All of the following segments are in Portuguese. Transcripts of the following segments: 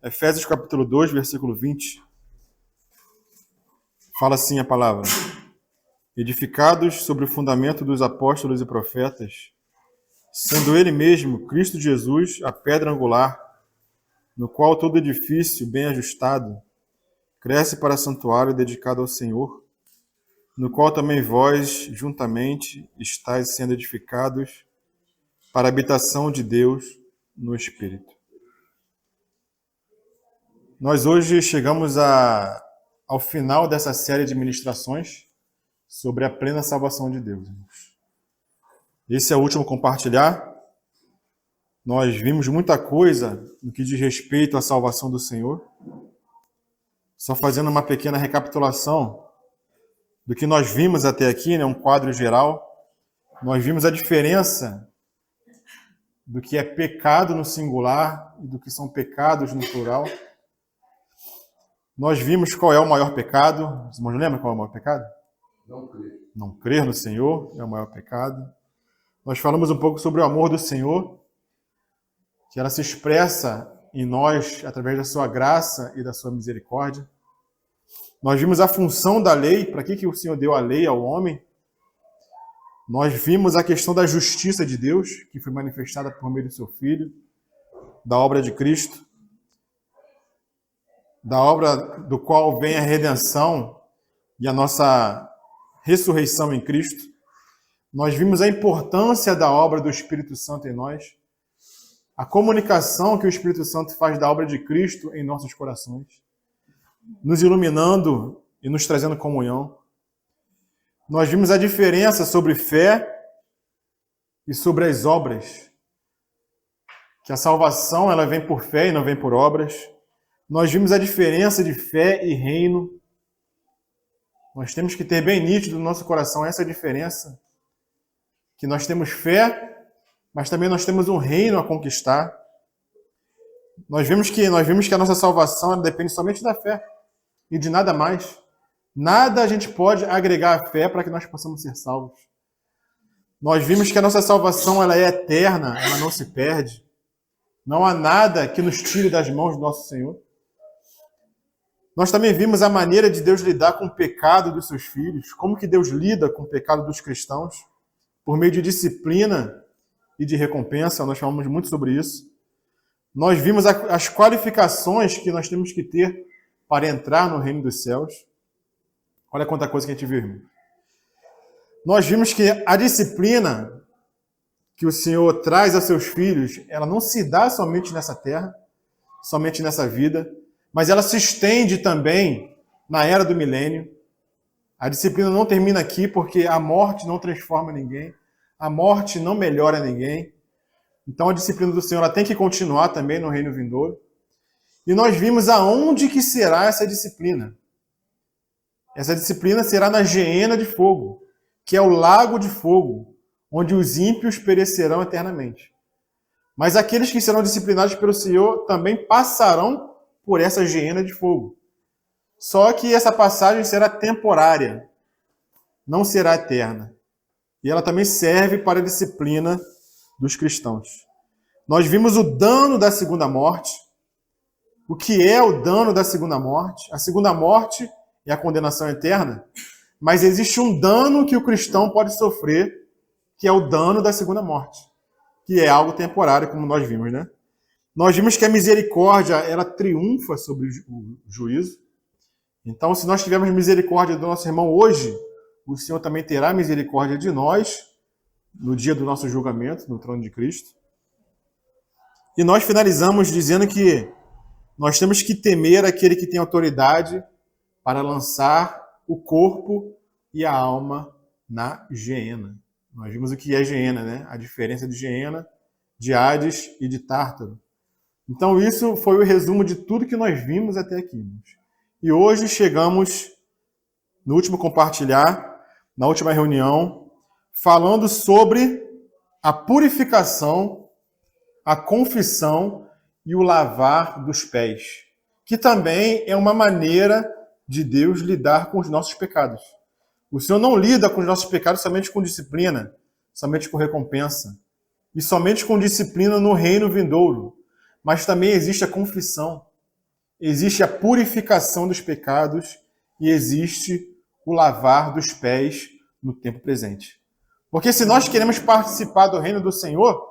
Efésios capítulo 2, versículo 20. Fala assim a palavra: edificados sobre o fundamento dos apóstolos e profetas, sendo ele mesmo, Cristo Jesus, a pedra angular, no qual todo edifício bem ajustado cresce para santuário dedicado ao Senhor, no qual também vós, juntamente, estáis sendo edificados para a habitação de Deus no Espírito. Nós hoje chegamos ao final dessa série de ministrações sobre a plena salvação de Deus. Esse é o último compartilhar. Nós vimos muita coisa no que diz respeito à salvação do Senhor. Só fazendo uma pequena recapitulação do que nós vimos até aqui, um quadro geral. Nós vimos a diferença do que é pecado no singular e do que são pecados no plural. Nós vimos qual é o maior pecado. Os irmãos lembram qual é o maior pecado? Não crer. Não crer no Senhor é o maior pecado. Nós falamos um pouco sobre o amor do Senhor, que ela se expressa em nós através da sua graça e da sua misericórdia. Nós vimos a função da lei, para que o Senhor deu a lei ao homem. Nós vimos a questão da justiça de Deus, que foi manifestada por meio do seu Filho, da obra de Cristo, da obra do qual vem a redenção e a nossa ressurreição em Cristo. Nós vimos a importância da obra do Espírito Santo em nós, a comunicação que o Espírito Santo faz da obra de Cristo em nossos corações, nos iluminando e nos trazendo comunhão. Nós vimos a diferença sobre fé e sobre as obras, que a salvação ela vem por fé e não vem por obras. Nós vimos a diferença de fé e reino. Nós temos que ter bem nítido no nosso coração essa diferença, que nós temos fé, mas também nós temos um reino a conquistar. Nós vimos que a nossa salvação ela depende somente da fé e de nada mais. Nada a gente pode agregar à fé para que nós possamos ser salvos. Nós vimos que a nossa salvação ela é eterna, ela não se perde. Não há nada que nos tire das mãos do nosso Senhor. Nós também vimos a maneira de Deus lidar com o pecado dos seus filhos, como que Deus lida com o pecado dos cristãos, por meio de disciplina e de recompensa. Nós falamos muito sobre isso. Nós vimos as qualificações que nós temos que ter para entrar no reino dos céus. Olha quanta coisa que a gente viu, irmão. Nós vimos que a disciplina que o Senhor traz a seus filhos, ela não se dá somente nessa terra, somente nessa vida, mas ela se estende também na era do milênio. A disciplina não termina aqui, porque a morte não transforma ninguém, a morte não melhora ninguém. Então a disciplina do Senhor ela tem que continuar também no reino vindouro. E nós vimos aonde que será essa disciplina. Essa disciplina será na geena de fogo, que é o lago de fogo, onde os ímpios perecerão eternamente. Mas aqueles que serão disciplinados pelo Senhor também passarão por essa geena de fogo. Só que essa passagem será temporária, não será eterna. E ela também serve para a disciplina dos cristãos. Nós vimos o dano da segunda morte. O que é o dano da segunda morte? A segunda morte é a condenação eterna, mas existe um dano que o cristão pode sofrer, que é o dano da segunda morte, que é algo temporário, como nós vimos, né? Nós vimos que a misericórdia, ela triunfa sobre o juízo. Então, se nós tivermos misericórdia do nosso irmão hoje, o Senhor também terá misericórdia de nós no dia do nosso julgamento, no trono de Cristo. E nós finalizamos dizendo que nós temos que temer aquele que tem autoridade para lançar o corpo e a alma na geena. Nós vimos o que é geena, né? A diferença de geena, de Hades e de Tártaro. Então isso foi o resumo de tudo que nós vimos até aqui. E hoje chegamos no último compartilhar, na última reunião, falando sobre a purificação, a confissão e o lavar dos pés, que também é uma maneira de Deus lidar com os nossos pecados. O Senhor não lida com os nossos pecados somente com disciplina, somente com recompensa, e somente com disciplina no reino vindouro, mas também existe a confissão. existe a purificação dos pecados e existe o lavar dos pés no tempo presente. Porque se nós queremos participar do reino do Senhor,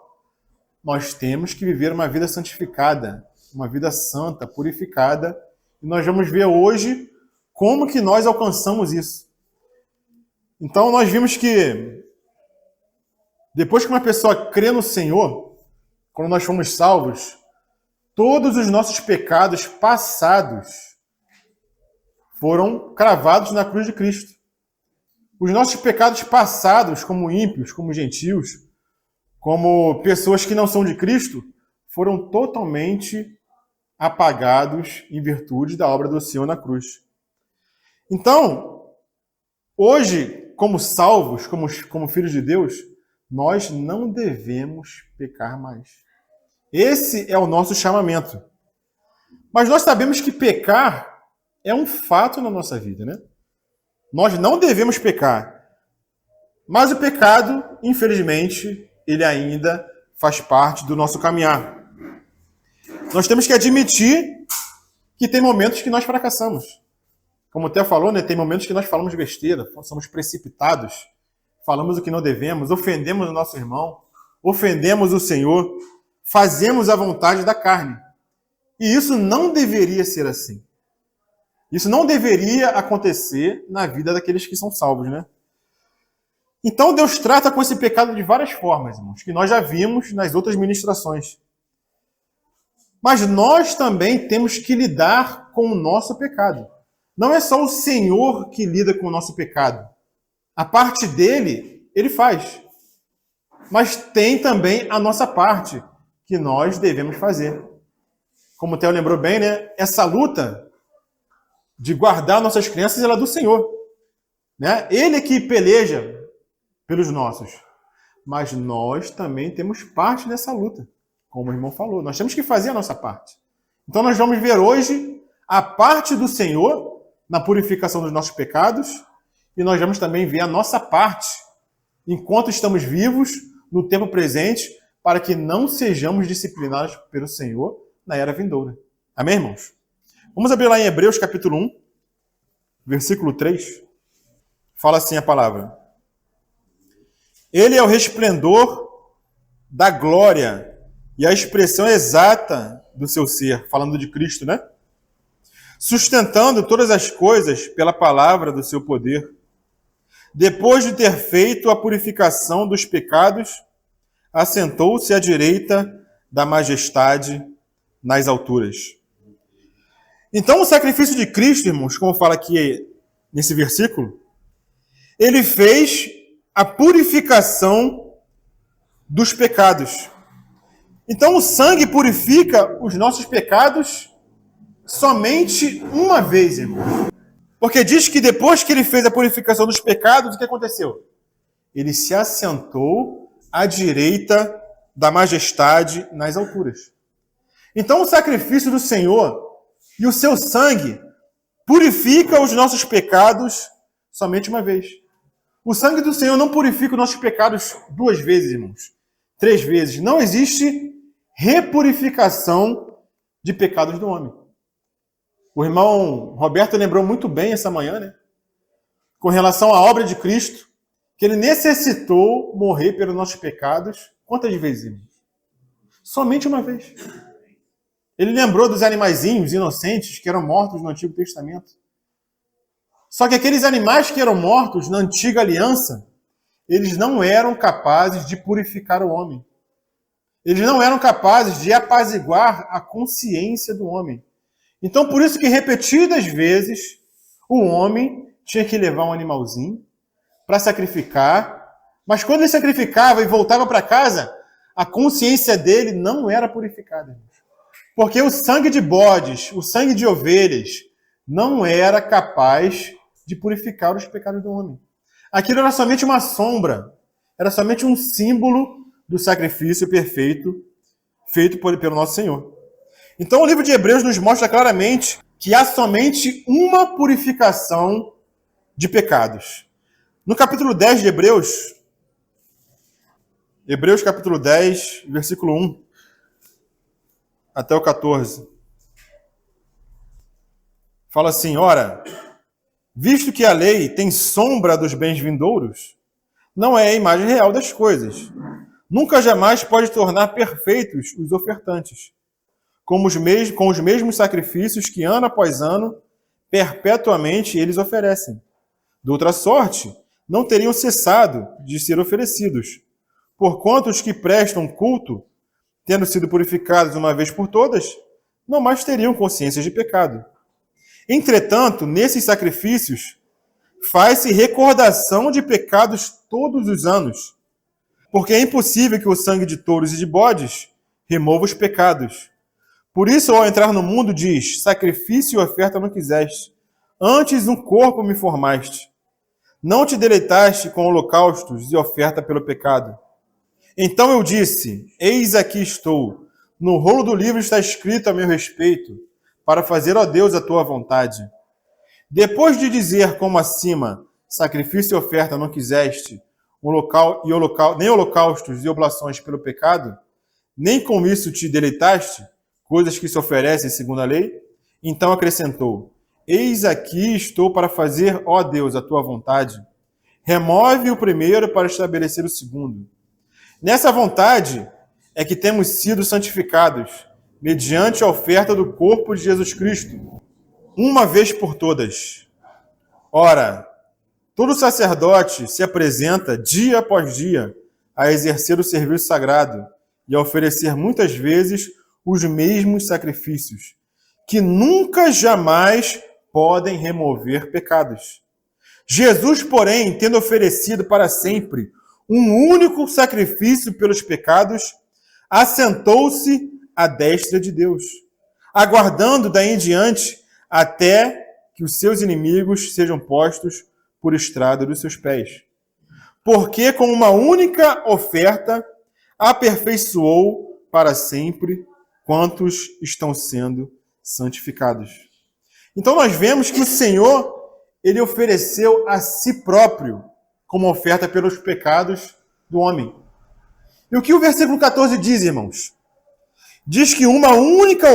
nós temos que viver uma vida santificada, uma vida santa, purificada. E nós vamos ver hoje como que nós alcançamos isso. Então nós vimos que depois que uma pessoa crê no Senhor, quando nós fomos salvos, todos os nossos pecados passados foram cravados na cruz de Cristo. Os nossos pecados passados, como ímpios, como gentios, como pessoas que não são de Cristo, foram totalmente apagados em virtude da obra do Senhor na cruz. Então, hoje, como salvos, como filhos de Deus, nós não devemos pecar mais. Esse é o nosso chamamento. Mas nós sabemos que pecar é um fato na nossa vida, né? Nós não devemos pecar. Mas o pecado, infelizmente, ele ainda faz parte do nosso caminhar. Nós temos que admitir que tem momentos que nós fracassamos. Como o Theo falou, né? Tem momentos que nós falamos besteira, somos precipitados, falamos o que não devemos, ofendemos o nosso irmão, ofendemos o Senhor, fazemos a vontade da carne. E isso não deveria ser assim. Isso não deveria acontecer na vida daqueles que são salvos, né? Então Deus trata com esse pecado de várias formas, irmãos, que nós já vimos nas outras ministrações. Mas nós também temos que lidar com o nosso pecado. Não é só o Senhor que lida com o nosso pecado. A parte dele, ele faz. Mas tem também a nossa parte, que nós devemos fazer. Como o Theo lembrou bem, né? Essa luta de guardar nossas crianças, ela é do Senhor. Né? Ele é que peleja pelos nossos. Mas nós também temos parte nessa luta. Como o irmão falou, nós temos que fazer a nossa parte. Então nós vamos ver hoje a parte do Senhor na purificação dos nossos pecados e nós vamos também ver a nossa parte enquanto estamos vivos no tempo presente para que não sejamos disciplinados pelo Senhor na era vindoura. Amém, irmãos? Vamos abrir lá em Hebreus capítulo 1, versículo 3. Fala assim a palavra. Ele é o resplendor da glória e a expressão exata do seu ser, falando de Cristo, né? Sustentando todas as coisas pela palavra do seu poder. Depois de ter feito a purificação dos pecados, assentou-se à direita da majestade nas alturas. Então, o sacrifício de Cristo, irmãos, como fala aqui nesse versículo, ele fez a purificação dos pecados. Então, o sangue purifica os nossos pecados somente uma vez, irmão. Porque diz que depois que ele fez a purificação dos pecados, o que aconteceu? Ele se assentou à direita da majestade nas alturas. Então, o sacrifício do Senhor e o seu sangue purifica os nossos pecados somente uma vez. O sangue do Senhor não purifica os nossos pecados 2 vezes, irmãos. 3 vezes. Não existe repurificação de pecados do homem. O irmão Roberto lembrou muito bem essa manhã, né? Com relação à obra de Cristo, que ele necessitou morrer pelos nossos pecados. Quantas vezes, irmãos? Somente uma vez. Ele lembrou dos animaizinhos inocentes que eram mortos no Antigo Testamento. Só que aqueles animais que eram mortos na Antiga Aliança, eles não eram capazes de purificar o homem. Eles não eram capazes de apaziguar a consciência do homem. Então, por isso que repetidas vezes, o homem tinha que levar um animalzinho para sacrificar, mas quando ele sacrificava e voltava para casa, a consciência dele não era purificada. Porque o sangue de bodes, o sangue de ovelhas, não era capaz de purificar os pecados do homem. Aquilo era somente uma sombra, era somente um símbolo do sacrifício perfeito feito pelo nosso Senhor. Então o livro de Hebreus nos mostra claramente que há somente uma purificação de pecados. No capítulo 10 de Hebreus capítulo 10, versículo 1 até o 14. Fala assim, ora, visto que a lei tem sombra dos bens vindouros, não é a imagem real das coisas. Nunca jamais pode tornar perfeitos os ofertantes, com os mesmos sacrifícios que ano após ano, perpetuamente eles oferecem. De outra sorte, não teriam cessado de ser oferecidos, porquanto os que prestam culto, tendo sido purificados uma vez por todas, não mais teriam consciência de pecado. Entretanto, nesses sacrifícios, faz-se recordação de pecados todos os anos, porque é impossível que o sangue de touros e de bodes remova os pecados. Por isso, ao entrar no mundo, diz, sacrifício e oferta não quiseste, antes um corpo me formaste. Não te deleitaste com holocaustos e oferta pelo pecado. Então eu disse, eis aqui estou, no rolo do livro está escrito a meu respeito, para fazer, ó Deus, a tua vontade. Depois de dizer, como acima, sacrifício e oferta não quiseste, nem holocaustos e oblações pelo pecado, nem com isso te deleitaste, coisas que se oferecem segundo a lei, então acrescentou, eis aqui estou para fazer, ó Deus, a tua vontade. Remove o primeiro para estabelecer o segundo. Nessa vontade é que temos sido santificados, mediante a oferta do corpo de Jesus Cristo, uma vez por todas. Ora, todo sacerdote se apresenta dia após dia a exercer o serviço sagrado e a oferecer muitas vezes os mesmos sacrifícios, que nunca jamais podem remover pecados. Jesus, porém, tendo oferecido para sempre um único sacrifício pelos pecados, assentou-se à destra de Deus, aguardando daí em diante até que os seus inimigos sejam postos por estrada dos seus pés. Porque com uma única oferta aperfeiçoou para sempre quantos estão sendo santificados. Então nós vemos que o Senhor, ele ofereceu a si próprio como oferta pelos pecados do homem. E o que o versículo 14 diz, irmãos? Diz que com uma única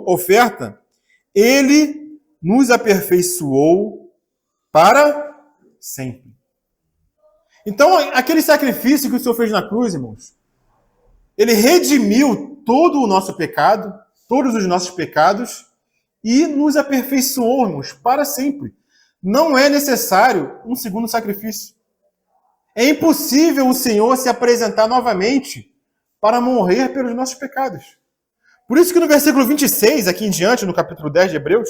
oferta, ele nos aperfeiçoou para sempre. Então, aquele sacrifício que o Senhor fez na cruz, irmãos, ele redimiu todo o nosso pecado, todos os nossos pecados, e nos aperfeiçoou, irmãos, para sempre. Não é necessário um segundo sacrifício. É impossível o Senhor se apresentar novamente para morrer pelos nossos pecados. Por isso que no versículo 26, aqui em diante, no capítulo 10 de Hebreus,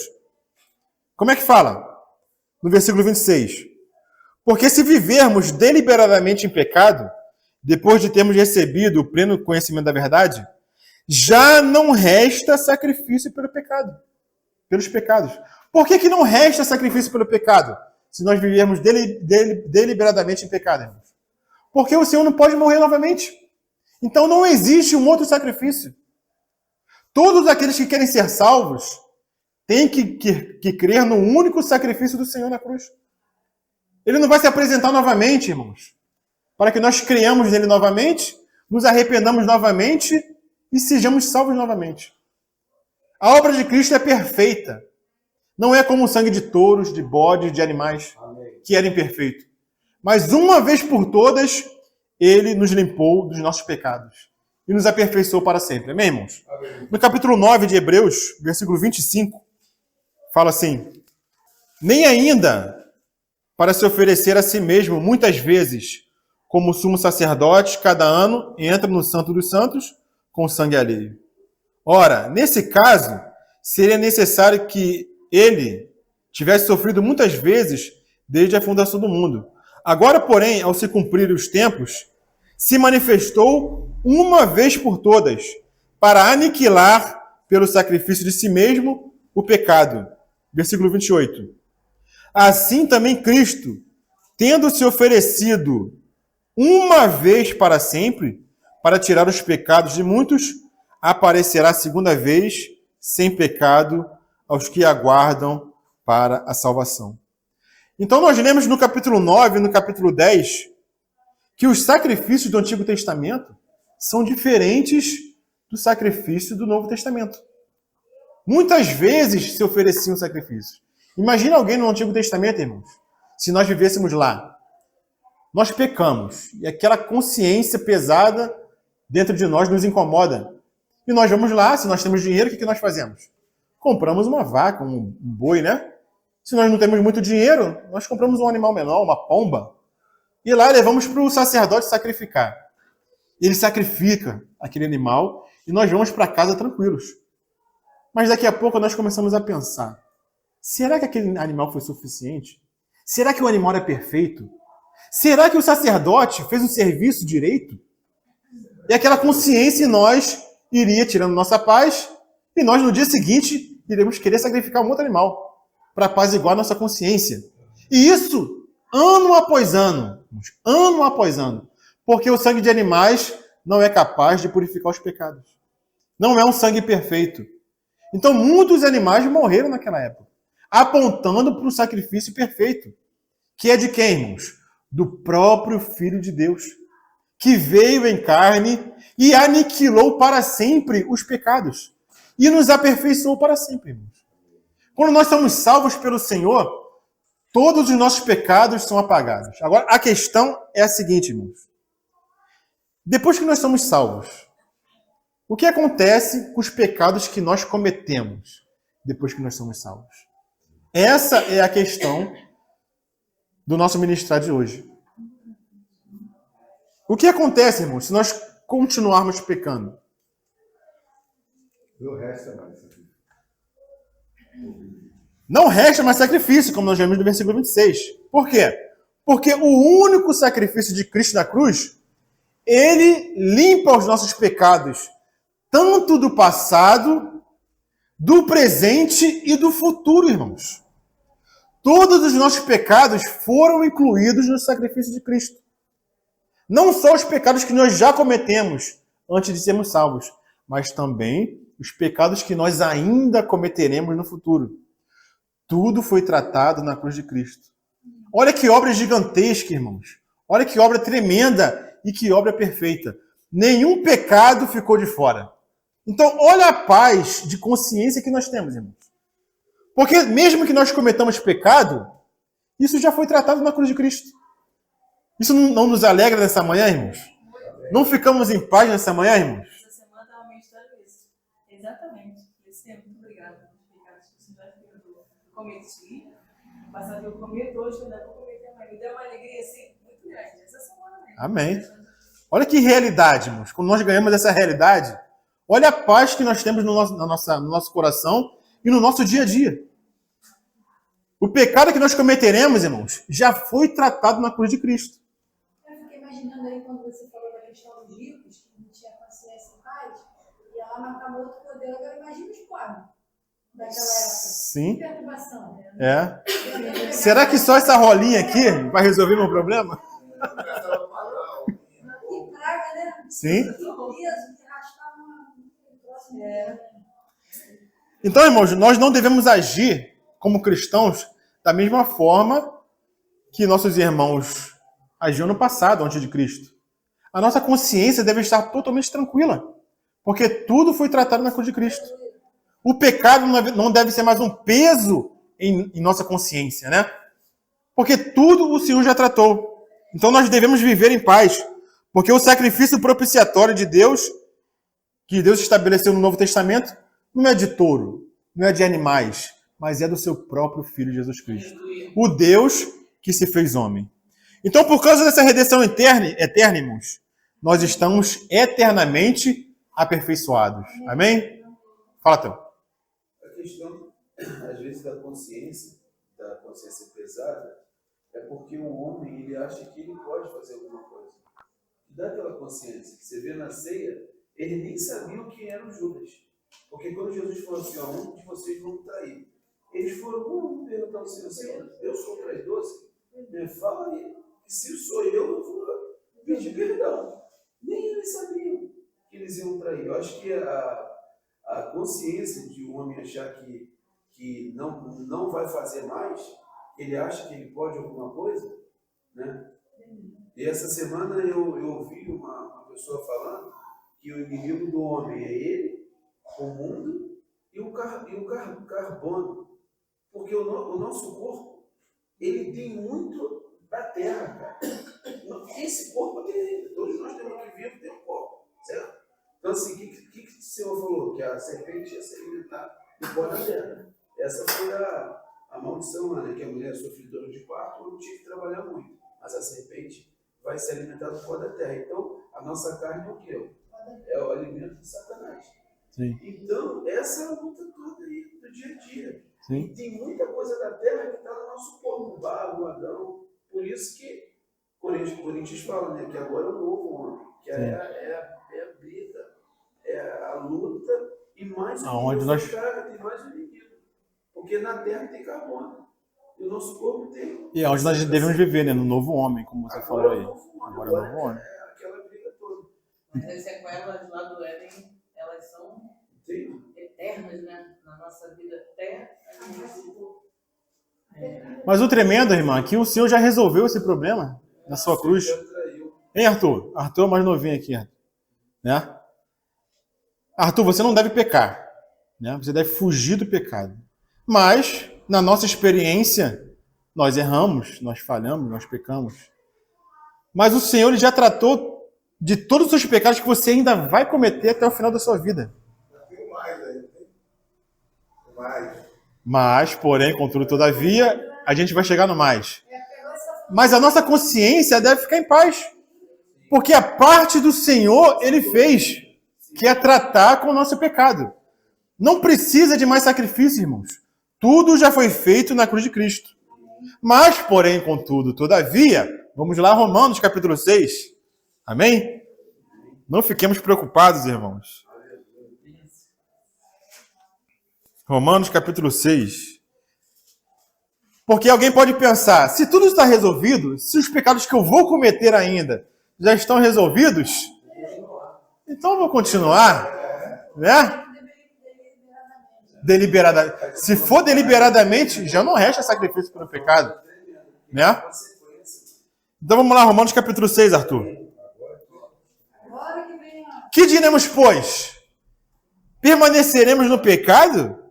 como é que fala? No versículo 26. Porque se vivermos deliberadamente em pecado, depois de termos recebido o pleno conhecimento da verdade, já não resta sacrifício pelo pecado, pelos pecados. Por que não resta sacrifício pelo pecado, se nós vivermos deliberadamente em pecado, irmãos? Porque o Senhor não pode morrer novamente. Então não existe um outro sacrifício. Todos aqueles que querem ser salvos têm que crer no único sacrifício do Senhor na cruz. Ele não vai se apresentar novamente, irmãos, para que nós criamos nele novamente, nos arrependamos novamente e sejamos salvos novamente. A obra de Cristo é perfeita. Não é como o sangue de touros, de bodes, de animais, que era imperfeito. Mas uma vez por todas, ele nos limpou dos nossos pecados e nos aperfeiçoou para sempre. Amém, irmãos? Amém. No capítulo 9 de Hebreus, versículo 25, fala assim, nem ainda para se oferecer a si mesmo muitas vezes, como sumo sacerdote, cada ano entra no Santo dos Santos com sangue alheio. Ora, nesse caso, seria necessário que ele tivesse sofrido muitas vezes desde a fundação do mundo. Agora, porém, ao se cumprir os tempos, se manifestou uma vez por todas para aniquilar pelo sacrifício de si mesmo o pecado. Versículo 28. Assim também Cristo, tendo se oferecido uma vez para sempre, para tirar os pecados de muitos, aparecerá segunda vez sem pecado aos que aguardam para a salvação. Então nós lemos no capítulo 9 e no capítulo 10 que os sacrifícios do Antigo Testamento são diferentes do sacrifício do Novo Testamento. Muitas vezes se ofereciam sacrifícios. Imagina alguém no Antigo Testamento, irmãos, se nós vivêssemos lá. Nós pecamos e aquela consciência pesada dentro de nós nos incomoda. E nós vamos lá, se nós temos dinheiro, o que nós fazemos? Compramos uma vaca, um boi, né? Se nós não temos muito dinheiro, nós compramos um animal menor, uma pomba, e lá levamos para o sacerdote sacrificar. Ele sacrifica aquele animal e nós vamos para casa tranquilos. Mas daqui a pouco nós começamos a pensar, será que aquele animal foi suficiente? Será que o animal é perfeito? Será que o sacerdote fez o serviço direito? E aquela consciência em nós iria tirando nossa paz e nós no dia seguinte iremos querer sacrificar um outro animal para apaziguar a nossa consciência. E isso ano após ano, porque o sangue de animais não é capaz de purificar os pecados. Não é um sangue perfeito. Então muitos animais morreram naquela época, apontando para o sacrifício perfeito, que é de quem, irmãos? Do próprio Filho de Deus, que veio em carne e aniquilou para sempre os pecados e nos aperfeiçoou para sempre, irmãos. Quando nós somos salvos pelo Senhor, todos os nossos pecados são apagados. Agora, a questão é a seguinte, irmãos. Depois que nós somos salvos, o que acontece com os pecados que nós cometemos depois que nós somos salvos? Essa é a questão do nosso ministério de hoje. O que acontece, irmãos, se nós continuarmos pecando? Não resta mais sacrifício, como nós vemos no versículo 26. Por quê? Porque o único sacrifício de Cristo na cruz, ele limpa os nossos pecados, tanto do passado, do presente e do futuro, irmãos. Todos os nossos pecados foram incluídos no sacrifício de Cristo. Não só os pecados que nós já cometemos antes de sermos salvos, mas também os pecados que nós ainda cometeremos no futuro. Tudo foi tratado na cruz de Cristo. Olha que obra gigantesca, irmãos. Olha que obra tremenda e que obra perfeita. Nenhum pecado ficou de fora. Então, olha a paz de consciência que nós temos, irmãos. Porque mesmo que nós cometamos pecado, isso já foi tratado na cruz de Cristo. Isso não nos alegra nessa manhã, irmãos? Não ficamos em paz nessa manhã, irmãos? Essa semana estava meditando isso. Exatamente. Esse tempo, muito obrigada pelos pecados que você já cometi. No passado eu cometo, hoje eu ainda vou cometer amanhã. Me deu uma alegria assim, muito grande. Essa semana mesmo. Amém. Olha que realidade, irmãos. Quando nós ganhamos essa realidade, olha a paz que nós temos no nosso coração e no nosso dia a dia. O pecado que nós cometeremos, irmãos, já foi tratado na cruz de Cristo. Eu fiquei imaginando aí quando você falou da questão dos ricos, que não tinha consciência em paz, e ela matava outro poder. Agora imagina os pobres daquela época. Sim. Que perturbação. É. Será que só essa rolinha aqui vai resolver meu problema? Que praga, né? Sim. Que peso, que arrastava uma... Então, irmãos, nós não devemos agir como cristãos da mesma forma que nossos irmãos agiam no passado, antes de Cristo. A nossa consciência deve estar totalmente tranquila, porque tudo foi tratado na cruz de Cristo. O pecado não deve ser mais um peso em nossa consciência, né? Porque tudo o Senhor já tratou. Então nós devemos viver em paz, porque o sacrifício propiciatório de Deus, que Deus estabeleceu no Novo Testamento, não é de touro, não é de animais, mas é do seu próprio Filho Jesus Cristo. O Deus que se fez homem. Então, por causa dessa redenção eterna, irmãos, nós estamos eternamente aperfeiçoados. Amém? Fala, Théo. A questão, às vezes, da consciência pesada, é porque o homem ele acha que ele pode fazer alguma coisa. Dá aquela consciência que você vê na ceia, ele nem sabia o que era o Judas. Porque quando Jesus falou assim, um de vocês vão trair, eles foram perguntar ao Senhor, eu sou o traidor? Fala aí, que se sou eu vou pedir perdão. Nem eles sabiam que eles iam trair. Eu acho que a consciência de um homem achar que não vai fazer mais, ele acha que ele pode alguma coisa, né? E essa semana eu ouvi uma pessoa falando que o inimigo do homem é ele, o mundo E o carbono, porque o nosso corpo, ele tem muito da terra, cara. Esse corpo tem, todos nós temos que vir ter um corpo, certo? Então, assim, o que o Senhor falou? Que a serpente ia se alimentar do pó da terra. Essa foi a maldição lá, né? Que a mulher sofredora de parto não tinha que trabalhar muito. Mas a serpente vai se alimentar do pó da terra. Então, a nossa carne é o quê? É o alimento de Satanás. Sim. Então, essa é a luta toda aí do dia a dia. Sim. E tem muita coisa da terra que está no nosso corpo, o barro, o Adão. Por isso que Coríntios fala, né? Que agora é um novo homem. Que é a briga, é a luta e mais o Aonde nós... tem mais o inimigo. Porque na terra tem carbono. E o nosso corpo tem. E é onde nós devemos viver, né? No novo homem, como você falou aí. Agora é o novo homem. É Aquela briga toda. Mas as sequelas lá do Éden, elas são eternas, né? Na nossa vida até a gente... Mas o tremendo, irmã, é que o Senhor já resolveu esse problema na sua cruz. Hein, Arthur? Arthur é mais novinho aqui, né? Arthur, você não deve pecar, né? Você deve fugir do pecado. Mas, na nossa experiência, nós erramos, nós falhamos, nós pecamos. Mas o Senhor ele já tratou de todos os seus pecados que você ainda vai cometer até o final da sua vida. Tem mais aí, tem mais. Mas, porém, contudo, todavia, a gente vai chegar no mais. Mas a nossa consciência deve ficar em paz. Porque a parte do Senhor, Ele fez, que é tratar com o nosso pecado. Não precisa de mais sacrifício, irmãos. Tudo já foi feito na cruz de Cristo. Mas, porém, contudo, todavia, vamos lá, Romanos capítulo 6. Amém? Não fiquemos preocupados, irmãos. Romanos capítulo 6. Porque alguém pode pensar, se tudo está resolvido, se os pecados que eu vou cometer ainda já estão resolvidos, então eu vou continuar, né? Deliberadamente. Se for deliberadamente, já não resta sacrifício pelo pecado, né? Então vamos lá, Romanos capítulo 6, Arthur. Que diremos, pois? Permaneceremos no pecado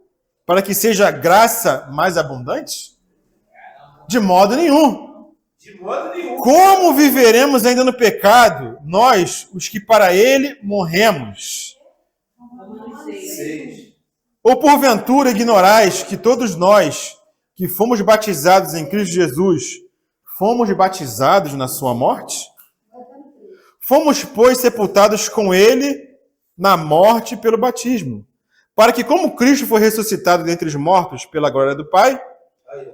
para que seja graça mais abundante? De modo nenhum. De modo nenhum. Como viveremos ainda no pecado, nós, os que para ele morremos? 6. Ou porventura ignorais que todos nós, que fomos batizados em Cristo Jesus, fomos batizados na sua morte? Fomos, pois, sepultados com ele na morte pelo batismo, para que, como Cristo foi ressuscitado dentre os mortos pela glória do Pai,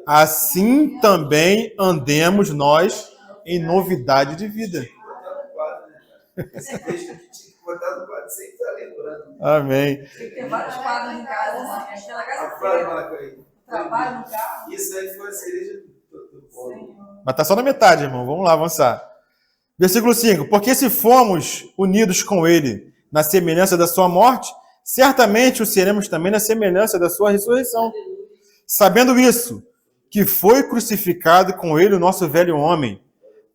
assim também andemos nós em novidade de vida. Esse texto aqui tinha que botar no quadro, sempre está lembrando. Amém. Tem que ter vários quadros em casa, né? Aquela casa Marca aí. trabalho no carro. Isso aí foi a cereja do bolo. Mas está só na metade, irmão. Vamos lá, avançar. Versículo 5. Porque se fomos unidos com ele na semelhança da sua morte, certamente o seremos também na semelhança da sua ressurreição. Sabendo isso, que foi crucificado com ele o nosso velho homem,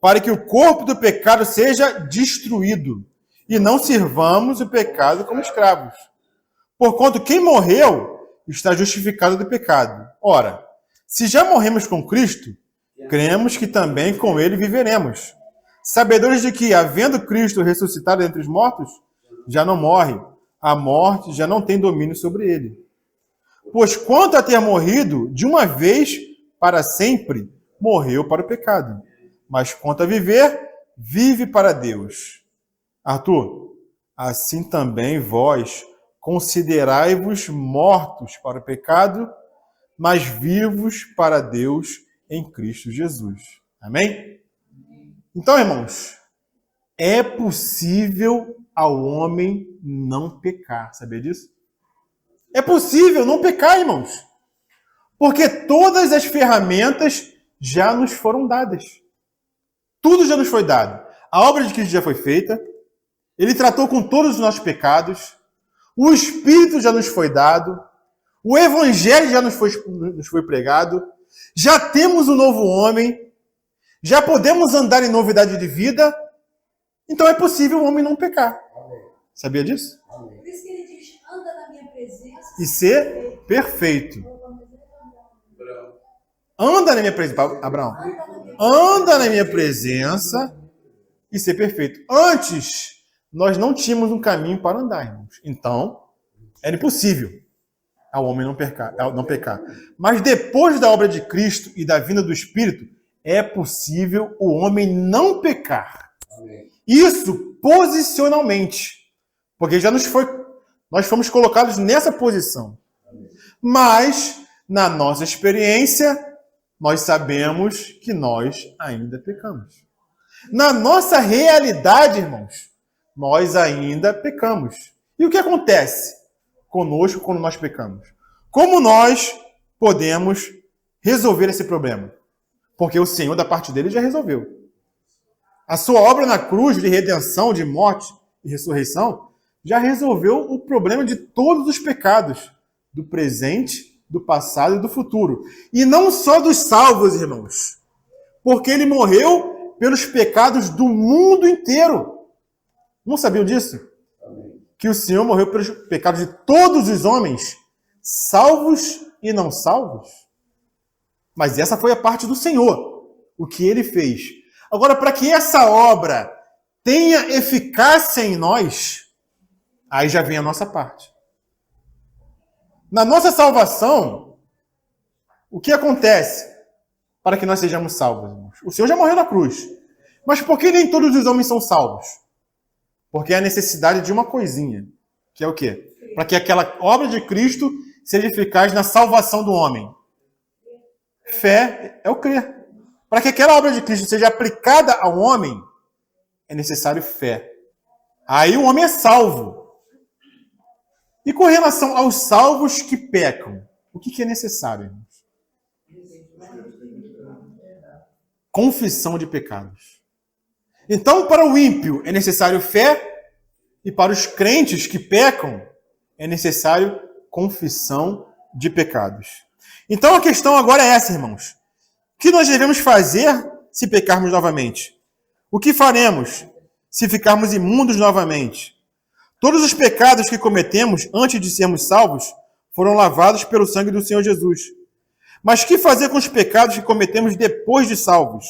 para que o corpo do pecado seja destruído, e não sirvamos o pecado como escravos. Porquanto quem morreu está justificado do pecado. Ora, se já morremos com Cristo, cremos que também com ele viveremos. Sabedores de que, havendo Cristo ressuscitado entre os mortos, já não morre, a morte já não tem domínio sobre ele. Pois quanto a ter morrido, de uma vez para sempre, morreu para o pecado. Mas quanto a viver, vive para Deus. Arthur, assim também vós considerai-vos mortos para o pecado, mas vivos para Deus em Cristo Jesus. Amém? Então, irmãos, é possível ao homem não pecar. Sabia disso? É possível não pecar, irmãos. Porque todas as ferramentas já nos foram dadas. Tudo já nos foi dado. A obra de Cristo já foi feita. Ele tratou com todos os nossos pecados. O Espírito já nos foi dado. O Evangelho já nos foi pregado. Já temos um novo homem. Já podemos andar em novidade de vida. Então é possível o homem não pecar. Sabia disso? Por isso que ele diz, anda na minha presença. presença e ser perfeito. Branco. Anda na minha presença, Abraão. Anda na minha presença e ser perfeito. Antes, nós não tínhamos um caminho para andar, irmãos. Então, era impossível ao homem não pecar. Mas depois da obra de Cristo e da vinda do Espírito, é possível o homem não pecar. Isso posicionalmente. Porque nós fomos colocados nessa posição. Mas, na nossa experiência, nós sabemos que nós ainda pecamos. Na nossa realidade, irmãos, nós ainda pecamos. E o que acontece conosco quando nós pecamos? Como nós podemos resolver esse problema? Porque o Senhor, da parte dele, já resolveu. A sua obra na cruz de redenção, de morte e ressurreição, já resolveu o problema de todos os pecados, do presente, do passado e do futuro. E não só dos salvos, irmãos. Porque ele morreu pelos pecados do mundo inteiro. Não sabiam disso? Que o Senhor morreu pelos pecados de todos os homens, salvos e não salvos. Mas essa foi a parte do Senhor, o que ele fez. Agora, para que essa obra tenha eficácia em nós, aí já vem a nossa parte. Na nossa salvação, o que acontece para que nós sejamos salvos, irmãos? O Senhor já morreu na cruz. Mas por que nem todos os homens são salvos? Porque é a necessidade de uma coisinha, que é o quê? Para que aquela obra de Cristo seja eficaz na salvação do homem. Fé é o crer. Para que aquela obra de Cristo seja aplicada ao homem, é necessário fé. Aí o homem é salvo. E com relação aos salvos que pecam, o que é necessário, irmãos? Confissão de pecados. Então, para o ímpio é necessário fé, e para os crentes que pecam é necessário confissão de pecados. Então a questão agora é essa, irmãos. O que nós devemos fazer se pecarmos novamente? O que faremos se ficarmos imundos novamente? Todos os pecados que cometemos antes de sermos salvos foram lavados pelo sangue do Senhor Jesus. Mas o que fazer com os pecados que cometemos depois de salvos?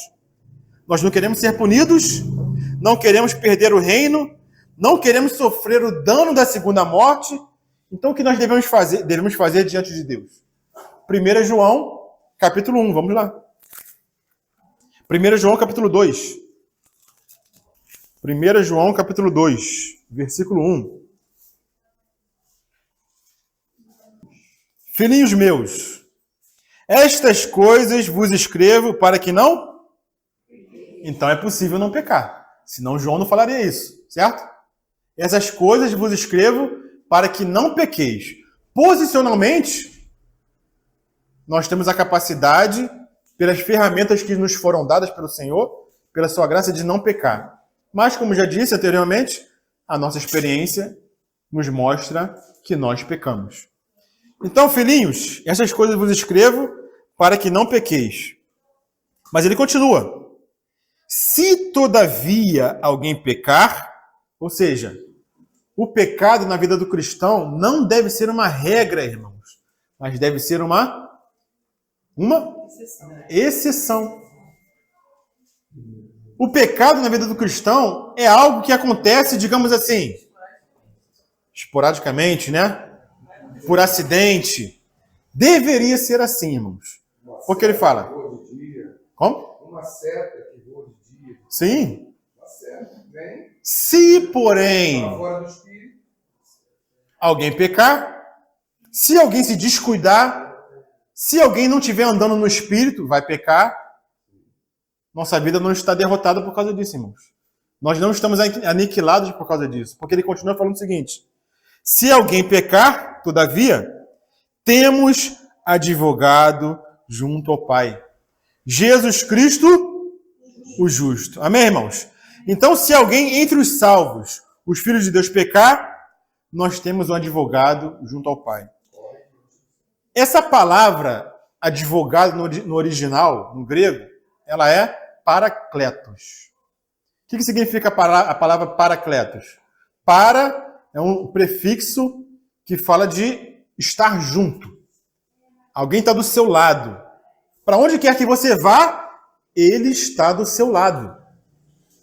Nós não queremos ser punidos, não queremos perder o reino, não queremos sofrer o dano da segunda morte. Então o que nós devemos fazer diante de Deus? 1 João, capítulo 1, vamos lá. 1 João, capítulo 2. 1 João, capítulo 2, versículo 1. Filhinhos meus, estas coisas vos escrevo para que não... Então é possível não pecar. Senão João não falaria isso, certo? Essas coisas vos escrevo para que não pequeis. Posicionalmente, nós temos a capacidade, pelas ferramentas que nos foram dadas pelo Senhor, pela sua graça, de não pecar. Mas, como já disse anteriormente, a nossa experiência nos mostra que nós pecamos. Então, filhinhos, essas coisas vos escrevo para que não pequeis. Mas ele continua. Se, todavia, alguém pecar, ou seja, o pecado na vida do cristão não deve ser uma regra, irmãos, mas deve ser uma exceção. O pecado na vida do cristão é algo que acontece, digamos assim, esporadicamente, né? Por acidente. Deveria ser assim, irmãos. Porque ele fala. Como? Uma seta que voa de dia. Sim. Uma seta, vem. Se, porém, Fora do espírito. alguém pecar, se alguém se descuidar, se alguém não estiver andando no espírito, vai pecar. Nossa vida não está derrotada por causa disso, irmãos. Nós não estamos aniquilados por causa disso. Porque ele continua falando o seguinte. Se alguém pecar, todavia, temos advogado junto ao Pai. Jesus Cristo, o justo. Amém, irmãos? Então, se alguém entre os salvos, os filhos de Deus, pecar, nós temos um advogado junto ao Pai. Essa palavra, advogado no original, no grego, ela é parakletos. O que significa a palavra parakletos? Para é um prefixo que fala de estar junto. Alguém está do seu lado. Para onde quer que você vá, ele está do seu lado.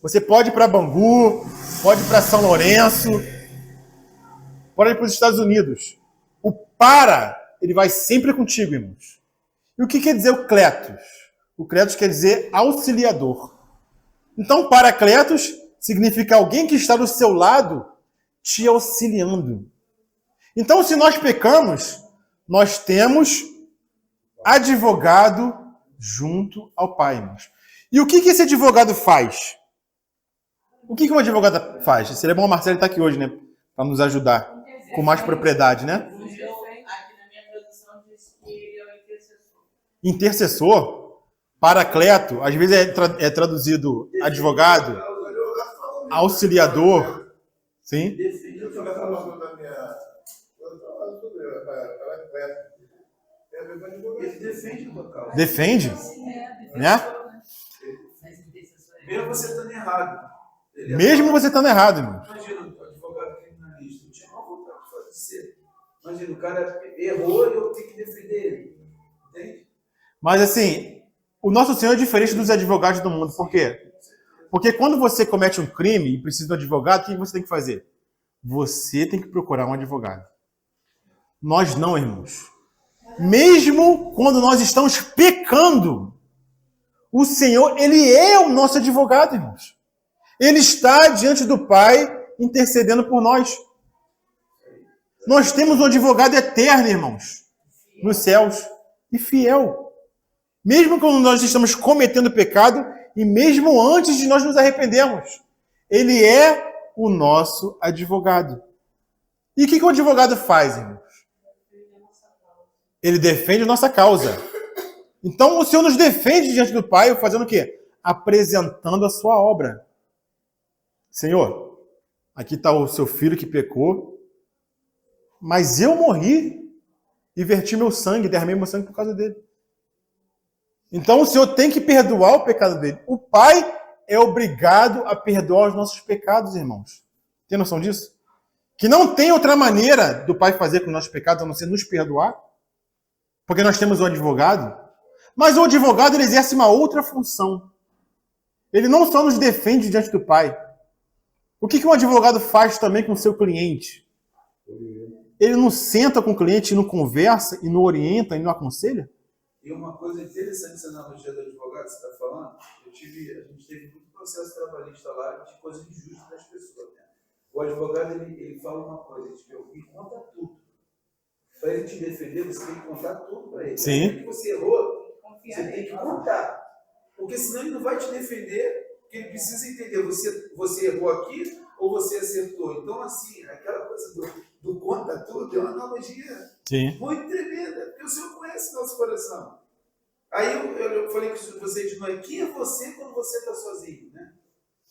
Você pode ir para Bangu, pode ir para São Lourenço, pode ir para os Estados Unidos. O para, ele vai sempre contigo, irmãos. E o que quer dizer o kletos? O kletos quer dizer auxiliador. Então, paracletos significa alguém que está do seu lado te auxiliando. Então, se nós pecamos, nós temos advogado junto ao Pai, irmãos. E o que esse advogado faz? O que um advogado faz? Seria bom a Marcela estar aqui hoje, né? Para nos ajudar com mais propriedade, né? Aqui na minha tradução diz que ele é o intercessor. Intercessor, paracleto, às vezes é traduzido advogado, auxiliador. Sim? Defende o Eu causa. falando da minha. Eu falando sobre Ele defende a tua causa. Defende, né? Mesmo você estando errado. Ele Mesmo você estando errado, irmão. Imagina o advogado criminalista, não tinha uma vontade de fazer ser. Imagina, o cara errou e eu tenho que defender ele. Entende? Mas assim, o nosso Senhor é diferente dos advogados do mundo. Por quê? Porque quando você comete um crime e precisa de um advogado, o que você tem que fazer? Você tem que procurar um advogado. Nós não, irmãos. Mesmo quando nós estamos pecando, o Senhor, Ele é o nosso advogado, irmãos. Ele está diante do Pai intercedendo por nós. Nós temos um advogado eterno, irmãos, nos céus, e fiel. Mesmo quando nós estamos cometendo pecado e mesmo antes de nós nos arrependermos, Ele é o nosso advogado. E o que o advogado faz, irmãos? Ele defende a nossa causa. Então, o Senhor nos defende diante do Pai, fazendo o quê? Apresentando a sua obra. Senhor, aqui está o seu filho que pecou, mas eu morri e verti meu sangue, derramei meu sangue por causa dele. Então, o Senhor tem que perdoar o pecado dele. O Pai é obrigado a perdoar os nossos pecados, irmãos. Tem noção disso? Que não tem outra maneira do Pai fazer com os nossos pecados a não ser nos perdoar. Porque nós temos um advogado. Mas o advogado ele exerce uma outra função. Ele não só nos defende diante do Pai. O que um advogado faz também com o seu cliente? Ele não senta com o cliente e não conversa, e não orienta, e não aconselha? E uma coisa interessante essa analogia do advogado que você está falando, a gente teve muito processo trabalhista lá de coisas injustas das pessoas. Né? O advogado ele fala uma coisa, ele diz, me conta tudo. Para ele te defender, você tem que contar tudo para ele. Sim. Se você errou, você tem que contar. Porque senão ele não vai te defender, porque ele precisa entender, você errou aqui ou você acertou. Então, assim, aquela coisa do conta tudo é uma analogia Sim. muito tremenda, porque o Senhor conhece nosso coração. Aí eu falei com vocês de nós, quem é você quando você está sozinho? Né?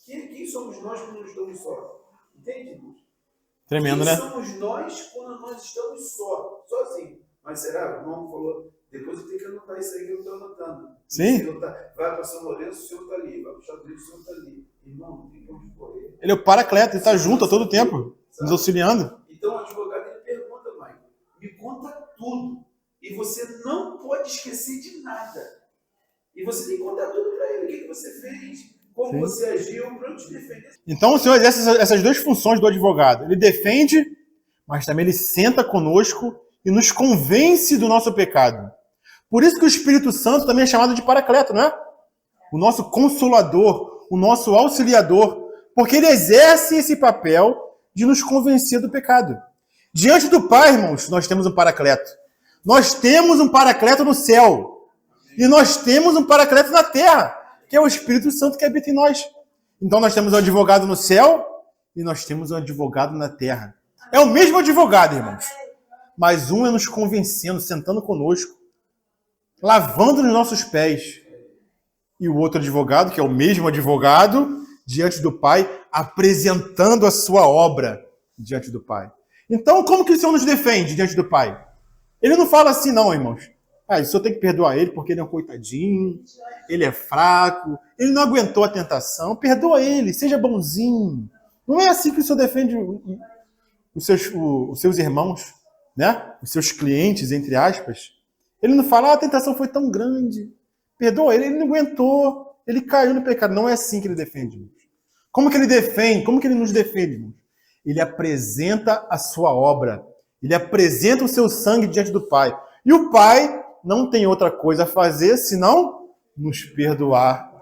Quem somos nós quando não estamos só? Entende, irmãos? Tremendo, Quem né? somos nós quando nós estamos sozinhos? Mas será? O irmão falou, depois eu tenho que anotar isso aí que eu estou anotando. Sim. Vai para São Lourenço, o senhor está ali. Vai para o Estados Unidos, o senhor está ali. Irmão, não tem como correr. Ele é o paracleto, ele está junto a todo tempo, nos auxiliando. Então o advogado ele pergunta, mãe, me conta tudo. E você não pode esquecer de nada. E você tem que contar tudo para ele. O que você fez, como Sim. você agiu, para eu te defender. Então o Senhor exerce essas duas funções do advogado. Ele defende, mas também ele senta conosco e nos convence do nosso pecado. Por isso que o Espírito Santo também é chamado de paracleto, não é? O nosso consolador, o nosso auxiliador, porque ele exerce esse papel de nos convencer do pecado. Diante do Pai, irmãos, nós temos um paracleto. Nós temos um paracleto no céu. E nós temos um paracleto na terra, que é o Espírito Santo que habita em nós. Então nós temos um advogado no céu e nós temos um advogado na terra. É o mesmo advogado, irmãos. Mas um é nos convencendo, sentando conosco, lavando os nossos pés. E o outro advogado, que é o mesmo advogado, diante do Pai, apresentando a sua obra diante do Pai. Então, como que o Senhor nos defende diante do Pai? Ele não fala assim, não, irmãos. O Senhor tem que perdoar ele porque ele é um coitadinho, ele é fraco, ele não aguentou a tentação. Perdoa ele, seja bonzinho. Não é assim que o Senhor defende os seus irmãos. né? Os seus clientes, entre aspas, ele não fala, a tentação foi tão grande. Perdoa, ele não aguentou, ele caiu no pecado. Não é assim que ele defende, irmãos. Como que ele defende? Como que ele nos defende, irmãos? Ele apresenta a sua obra. Ele apresenta o seu sangue diante do Pai. E o Pai não tem outra coisa a fazer senão nos perdoar.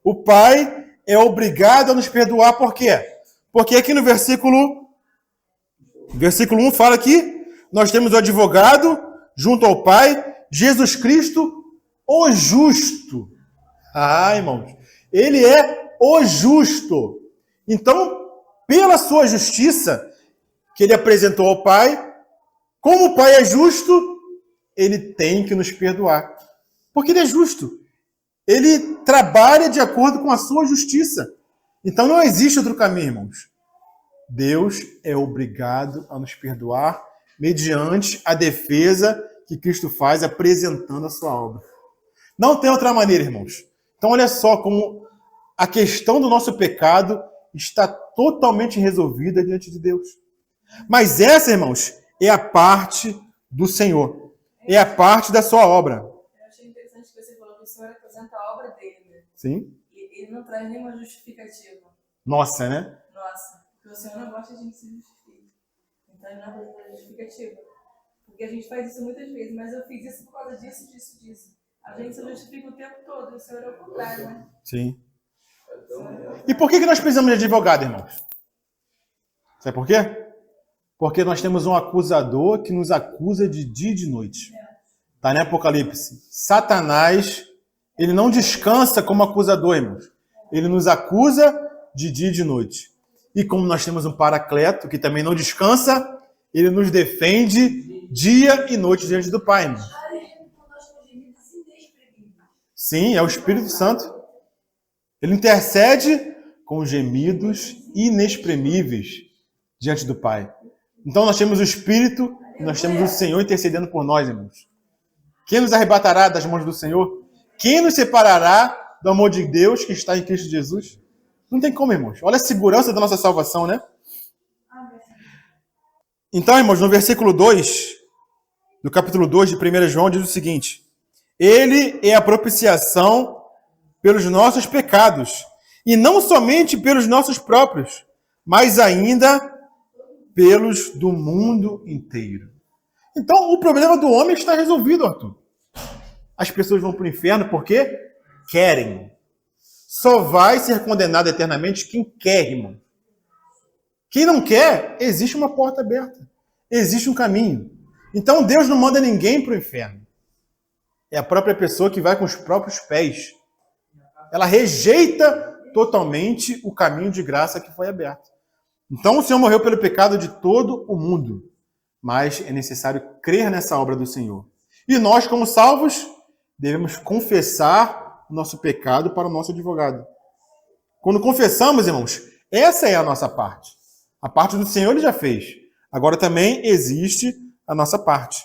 O Pai é obrigado a nos perdoar. Por quê? Porque aqui no versículo 1 fala que nós temos o advogado junto ao Pai, Jesus Cristo, o justo. Ah, irmãos, ele é o justo. Então, pela sua justiça que ele apresentou ao Pai, como o Pai é justo, ele tem que nos perdoar. Porque ele é justo. Ele trabalha de acordo com a sua justiça. Então não existe outro caminho, irmãos. Deus é obrigado a nos perdoar mediante a defesa que Cristo faz apresentando a sua obra. Não tem outra maneira, irmãos. Então olha só como a questão do nosso pecado está totalmente resolvida diante de Deus. Mas essa, irmãos, é a parte do Senhor. É a parte da sua obra. Eu achei interessante que você falou que o Senhor apresenta a obra dele, né? Sim? E ele não traz nenhuma justificativa. Nossa, né? Nossa, porque o Senhor não gosta de a gente se justificar. Então ele não apresenta justificativa. Porque a gente faz isso muitas vezes, mas eu fiz isso por causa disso, disso, disso. A gente se justifica o tempo todo, e o Senhor é o contrário, né? Sim. E por que nós precisamos de advogado, irmãos? Sabe por quê? Porque nós temos um acusador que nos acusa de dia e de noite. Está em Apocalipse. Satanás, ele não descansa como acusador, irmãos. Ele nos acusa de dia e de noite. E como nós temos um paracleto que também não descansa, ele nos defende dia e noite diante do Pai, irmãos. Sim, é o Espírito Santo. Ele intercede com gemidos inexprimíveis diante do Pai. Então nós temos o Espírito e nós temos o Senhor intercedendo por nós, irmãos. Quem nos arrebatará das mãos do Senhor? Quem nos separará do amor de Deus que está em Cristo Jesus? Não tem como, irmãos. Olha a segurança da nossa salvação, né? Então, irmãos, no versículo 2, do capítulo 2 de 1 João, diz o seguinte: Ele é a propiciação pelos nossos pecados, e não somente pelos nossos próprios, mas ainda pelos do mundo inteiro. Então, o problema do homem está resolvido, Arthur. As pessoas vão para o inferno porque querem. Só vai ser condenado eternamente quem quer, irmão. Quem não quer, existe uma porta aberta. Existe um caminho. Então, Deus não manda ninguém para o inferno. É a própria pessoa que vai com os próprios pés. Ela rejeita totalmente o caminho de graça que foi aberto. Então, o Senhor morreu pelo pecado de todo o mundo. Mas é necessário crer nessa obra do Senhor. E nós, como salvos, devemos confessar o nosso pecado para o nosso advogado. Quando confessamos, irmãos, essa é a nossa parte. A parte do Senhor ele já fez. Agora também existe a nossa parte.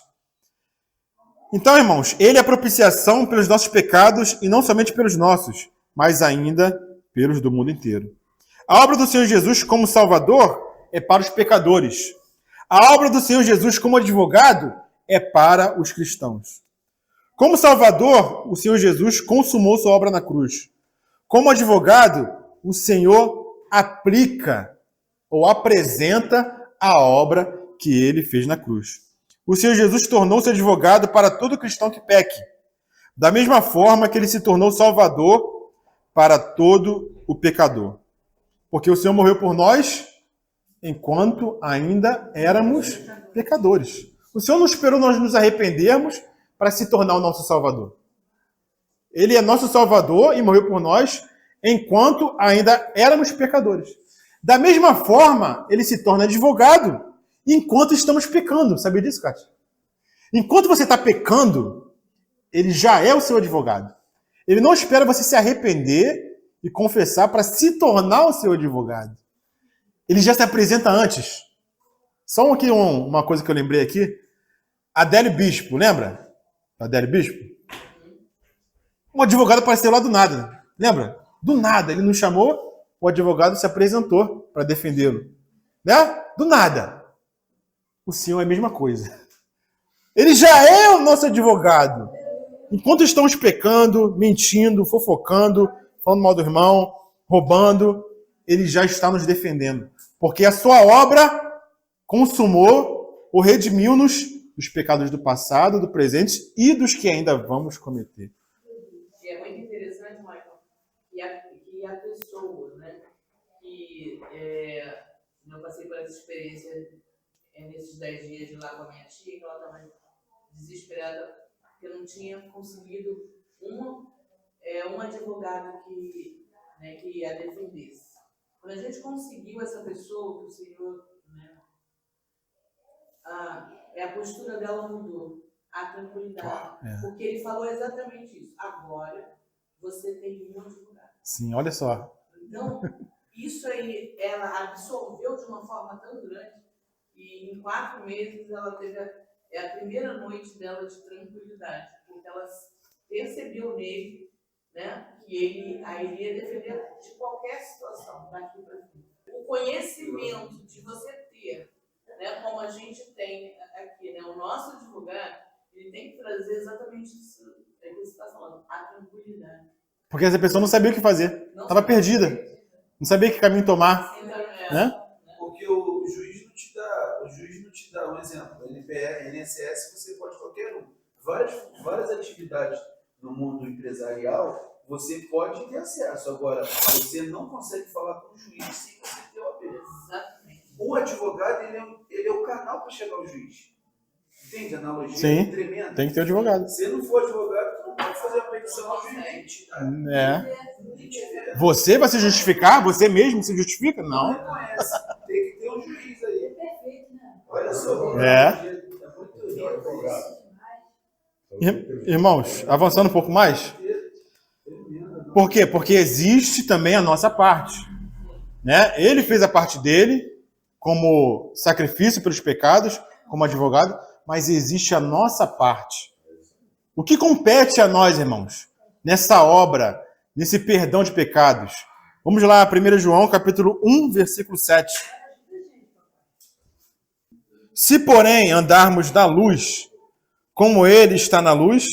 Então, irmãos, ele é a propiciação pelos nossos pecados e não somente pelos nossos, mas ainda pelos do mundo inteiro. A obra do Senhor Jesus como Salvador é para os pecadores. A obra do Senhor Jesus como advogado é para os cristãos. Como Salvador, o Senhor Jesus consumou sua obra na cruz. Como advogado, o Senhor aplica ou apresenta a obra que ele fez na cruz. O Senhor Jesus tornou-se advogado para todo cristão que peque, da mesma forma que ele se tornou Salvador para todo o pecador. Porque o Senhor morreu por nós enquanto ainda éramos pecadores. O Senhor não esperou nós nos arrependermos para se tornar o nosso Salvador. Ele é nosso Salvador e morreu por nós enquanto ainda éramos pecadores. Da mesma forma, ele se torna advogado enquanto estamos pecando. Sabia disso, Cátia? Enquanto você está pecando, ele já é o seu advogado. Ele não espera você se arrepender e confessar para se tornar o seu advogado. Ele já se apresenta antes. Só aqui uma coisa que eu lembrei aqui. Adélio Bispo, lembra? Adélio Bispo? Um advogado apareceu lá do nada. Lembra? Do nada. Ele nos chamou, o advogado se apresentou para defendê-lo. Né? Do nada. O Senhor é a mesma coisa. Ele já é o nosso advogado. Enquanto estamos pecando, mentindo, fofocando, falando mal do irmão, roubando, ele já está nos defendendo. Porque a sua obra consumou ou redimiu-nos dos pecados do passado, do presente e dos que ainda vamos cometer. E é muito interessante, Michael, que a pessoa, né, que eu passei por essa experiência nesses 10 dias de lá com a minha tia, que ela estava desesperada, porque não tinha conseguido um advogado que a defendesse. Quando a gente conseguiu essa pessoa, que o Senhor, né, a postura dela mudou, a tranquilidade, porque ele falou exatamente isso. Agora você tem um advogado. Sim, olha só. Então, isso aí, ela absorveu de uma forma tão grande e em 4 meses ela teve a primeira noite dela de tranquilidade, porque ela percebeu nele, né, que ele a iria defender de qualquer situação daqui para frente. O conhecimento de você ter, né, como a gente tem aqui, né, o nosso advogado, ele tem que trazer exatamente isso que você está falando, a tranquilidade. Porque essa pessoa não sabia o que fazer. Estava perdida. Não sabia que caminho tomar. Né? Porque o juiz não te dá um exemplo. INSS você pode qualquer um. Várias atividades no mundo empresarial você pode ter acesso. Agora, você não consegue falar com o juiz sem você ter o AB. Exatamente. O advogado, ele é o canal para chegar ao juiz. Entende a analogia? Sim, Tremenda. tem que ter advogado. Se não for advogado, tu não pode fazer a petição ao juiz. Você vai se justificar? Você mesmo se justifica? Não Não. reconhece. Tem que ter um juiz aí. É perfeito, né? Olha só. É. É muito rico. Irmãos, avançando um pouco mais. Por quê? Porque existe também a nossa parte. Né? Ele fez a parte dele como sacrifício pelos pecados, como advogado, mas existe a nossa parte. O que compete a nós, irmãos, nessa obra, nesse perdão de pecados? Vamos lá, 1 João, capítulo 1, versículo 7. Se, porém, andarmos na luz, como ele está na luz,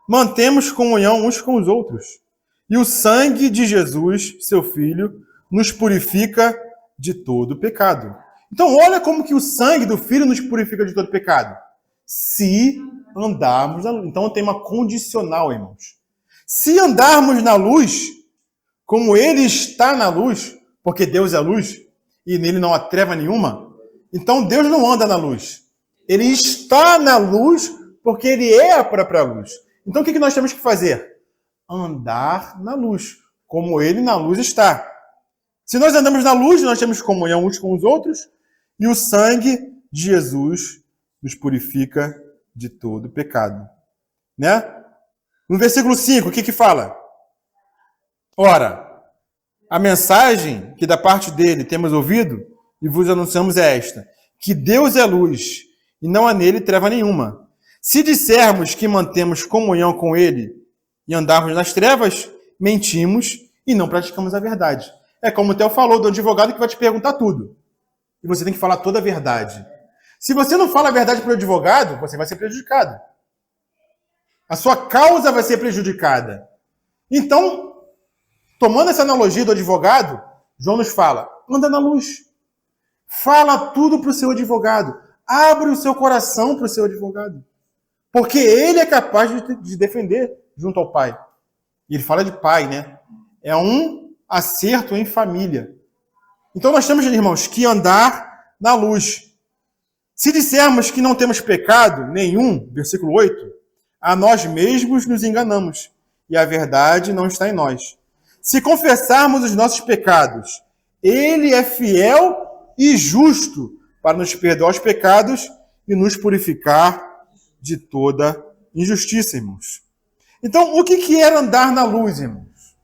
mantemos comunhão uns com os outros. E o sangue de Jesus, seu Filho, nos purifica de todo pecado. Então, olha como que o sangue do Filho nos purifica de todo pecado. Se andarmos na luz. Então, tem uma condicional, irmãos. Se andarmos na luz, como ele está na luz, porque Deus é luz, e nele não há treva nenhuma, então Deus não anda na luz. Ele está na luz, porque ele é a própria luz. Então, o que nós temos que fazer? Andar na luz, como ele na luz está. Se nós andamos na luz, nós temos comunhão uns com os outros, e o sangue de Jesus nos purifica de todo pecado. Né? No versículo 5, o que fala? Ora, a mensagem que da parte dele temos ouvido e vos anunciamos é esta, que Deus é luz e não há nele treva nenhuma. Se dissermos que mantemos comunhão com ele e andarmos nas trevas, mentimos e não praticamos a verdade. É como o Theo falou, do advogado que vai te perguntar tudo. E você tem que falar toda a verdade. Se você não fala a verdade para o advogado, você vai ser prejudicado. A sua causa vai ser prejudicada. Então, tomando essa analogia do advogado, João nos fala, anda na luz. Fala tudo para o seu advogado. Abre o seu coração para o seu advogado. Porque ele é capaz de defender junto ao pai. E ele fala de pai, né? É um acerto em família. Então nós temos, irmãos, que andar na luz. Se dissermos que não temos pecado nenhum, versículo 8, a nós mesmos nos enganamos, e a verdade não está em nós. Se confessarmos os nossos pecados, ele é fiel e justo para nos perdoar os pecados e nos purificar de toda injustiça, irmãos. Então, o que é andar na luz, irmãos?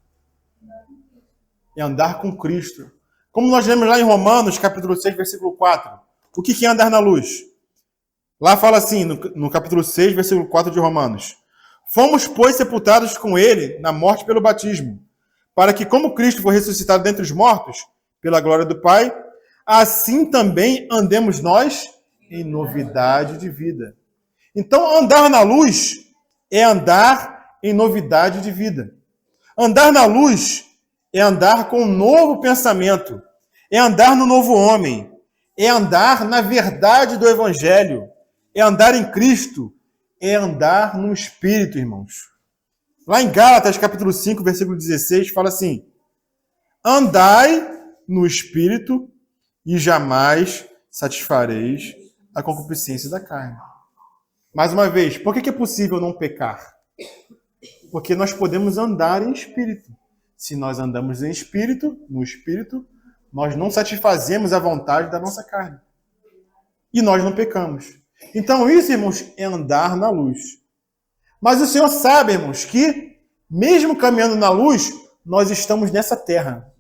É andar com Cristo. Como nós lemos lá em Romanos, capítulo 6, versículo 4. O que é andar na luz? Lá fala assim, no capítulo 6, versículo 4 de Romanos. Fomos, pois, sepultados com ele na morte pelo batismo, para que, como Cristo foi ressuscitado dentre os mortos, pela glória do Pai, assim também andemos nós em novidade de vida. Então, andar na luz é andar em novidade de vida. Andar na luz é andar com um novo pensamento, é andar no novo homem, é andar na verdade do Evangelho, é andar em Cristo, é andar no Espírito, irmãos. Lá em Gálatas, capítulo 5, versículo 16, fala assim: andai no Espírito e jamais satisfareis a concupiscência da carne. Mais uma vez, por que é possível não pecar? Porque nós podemos andar em Espírito. Se nós andamos em Espírito, no Espírito, nós não satisfazemos a vontade da nossa carne. E nós não pecamos. Então isso, irmãos, é andar na luz. Mas o Senhor sabe, irmãos, que mesmo caminhando na luz, nós estamos nessa terra.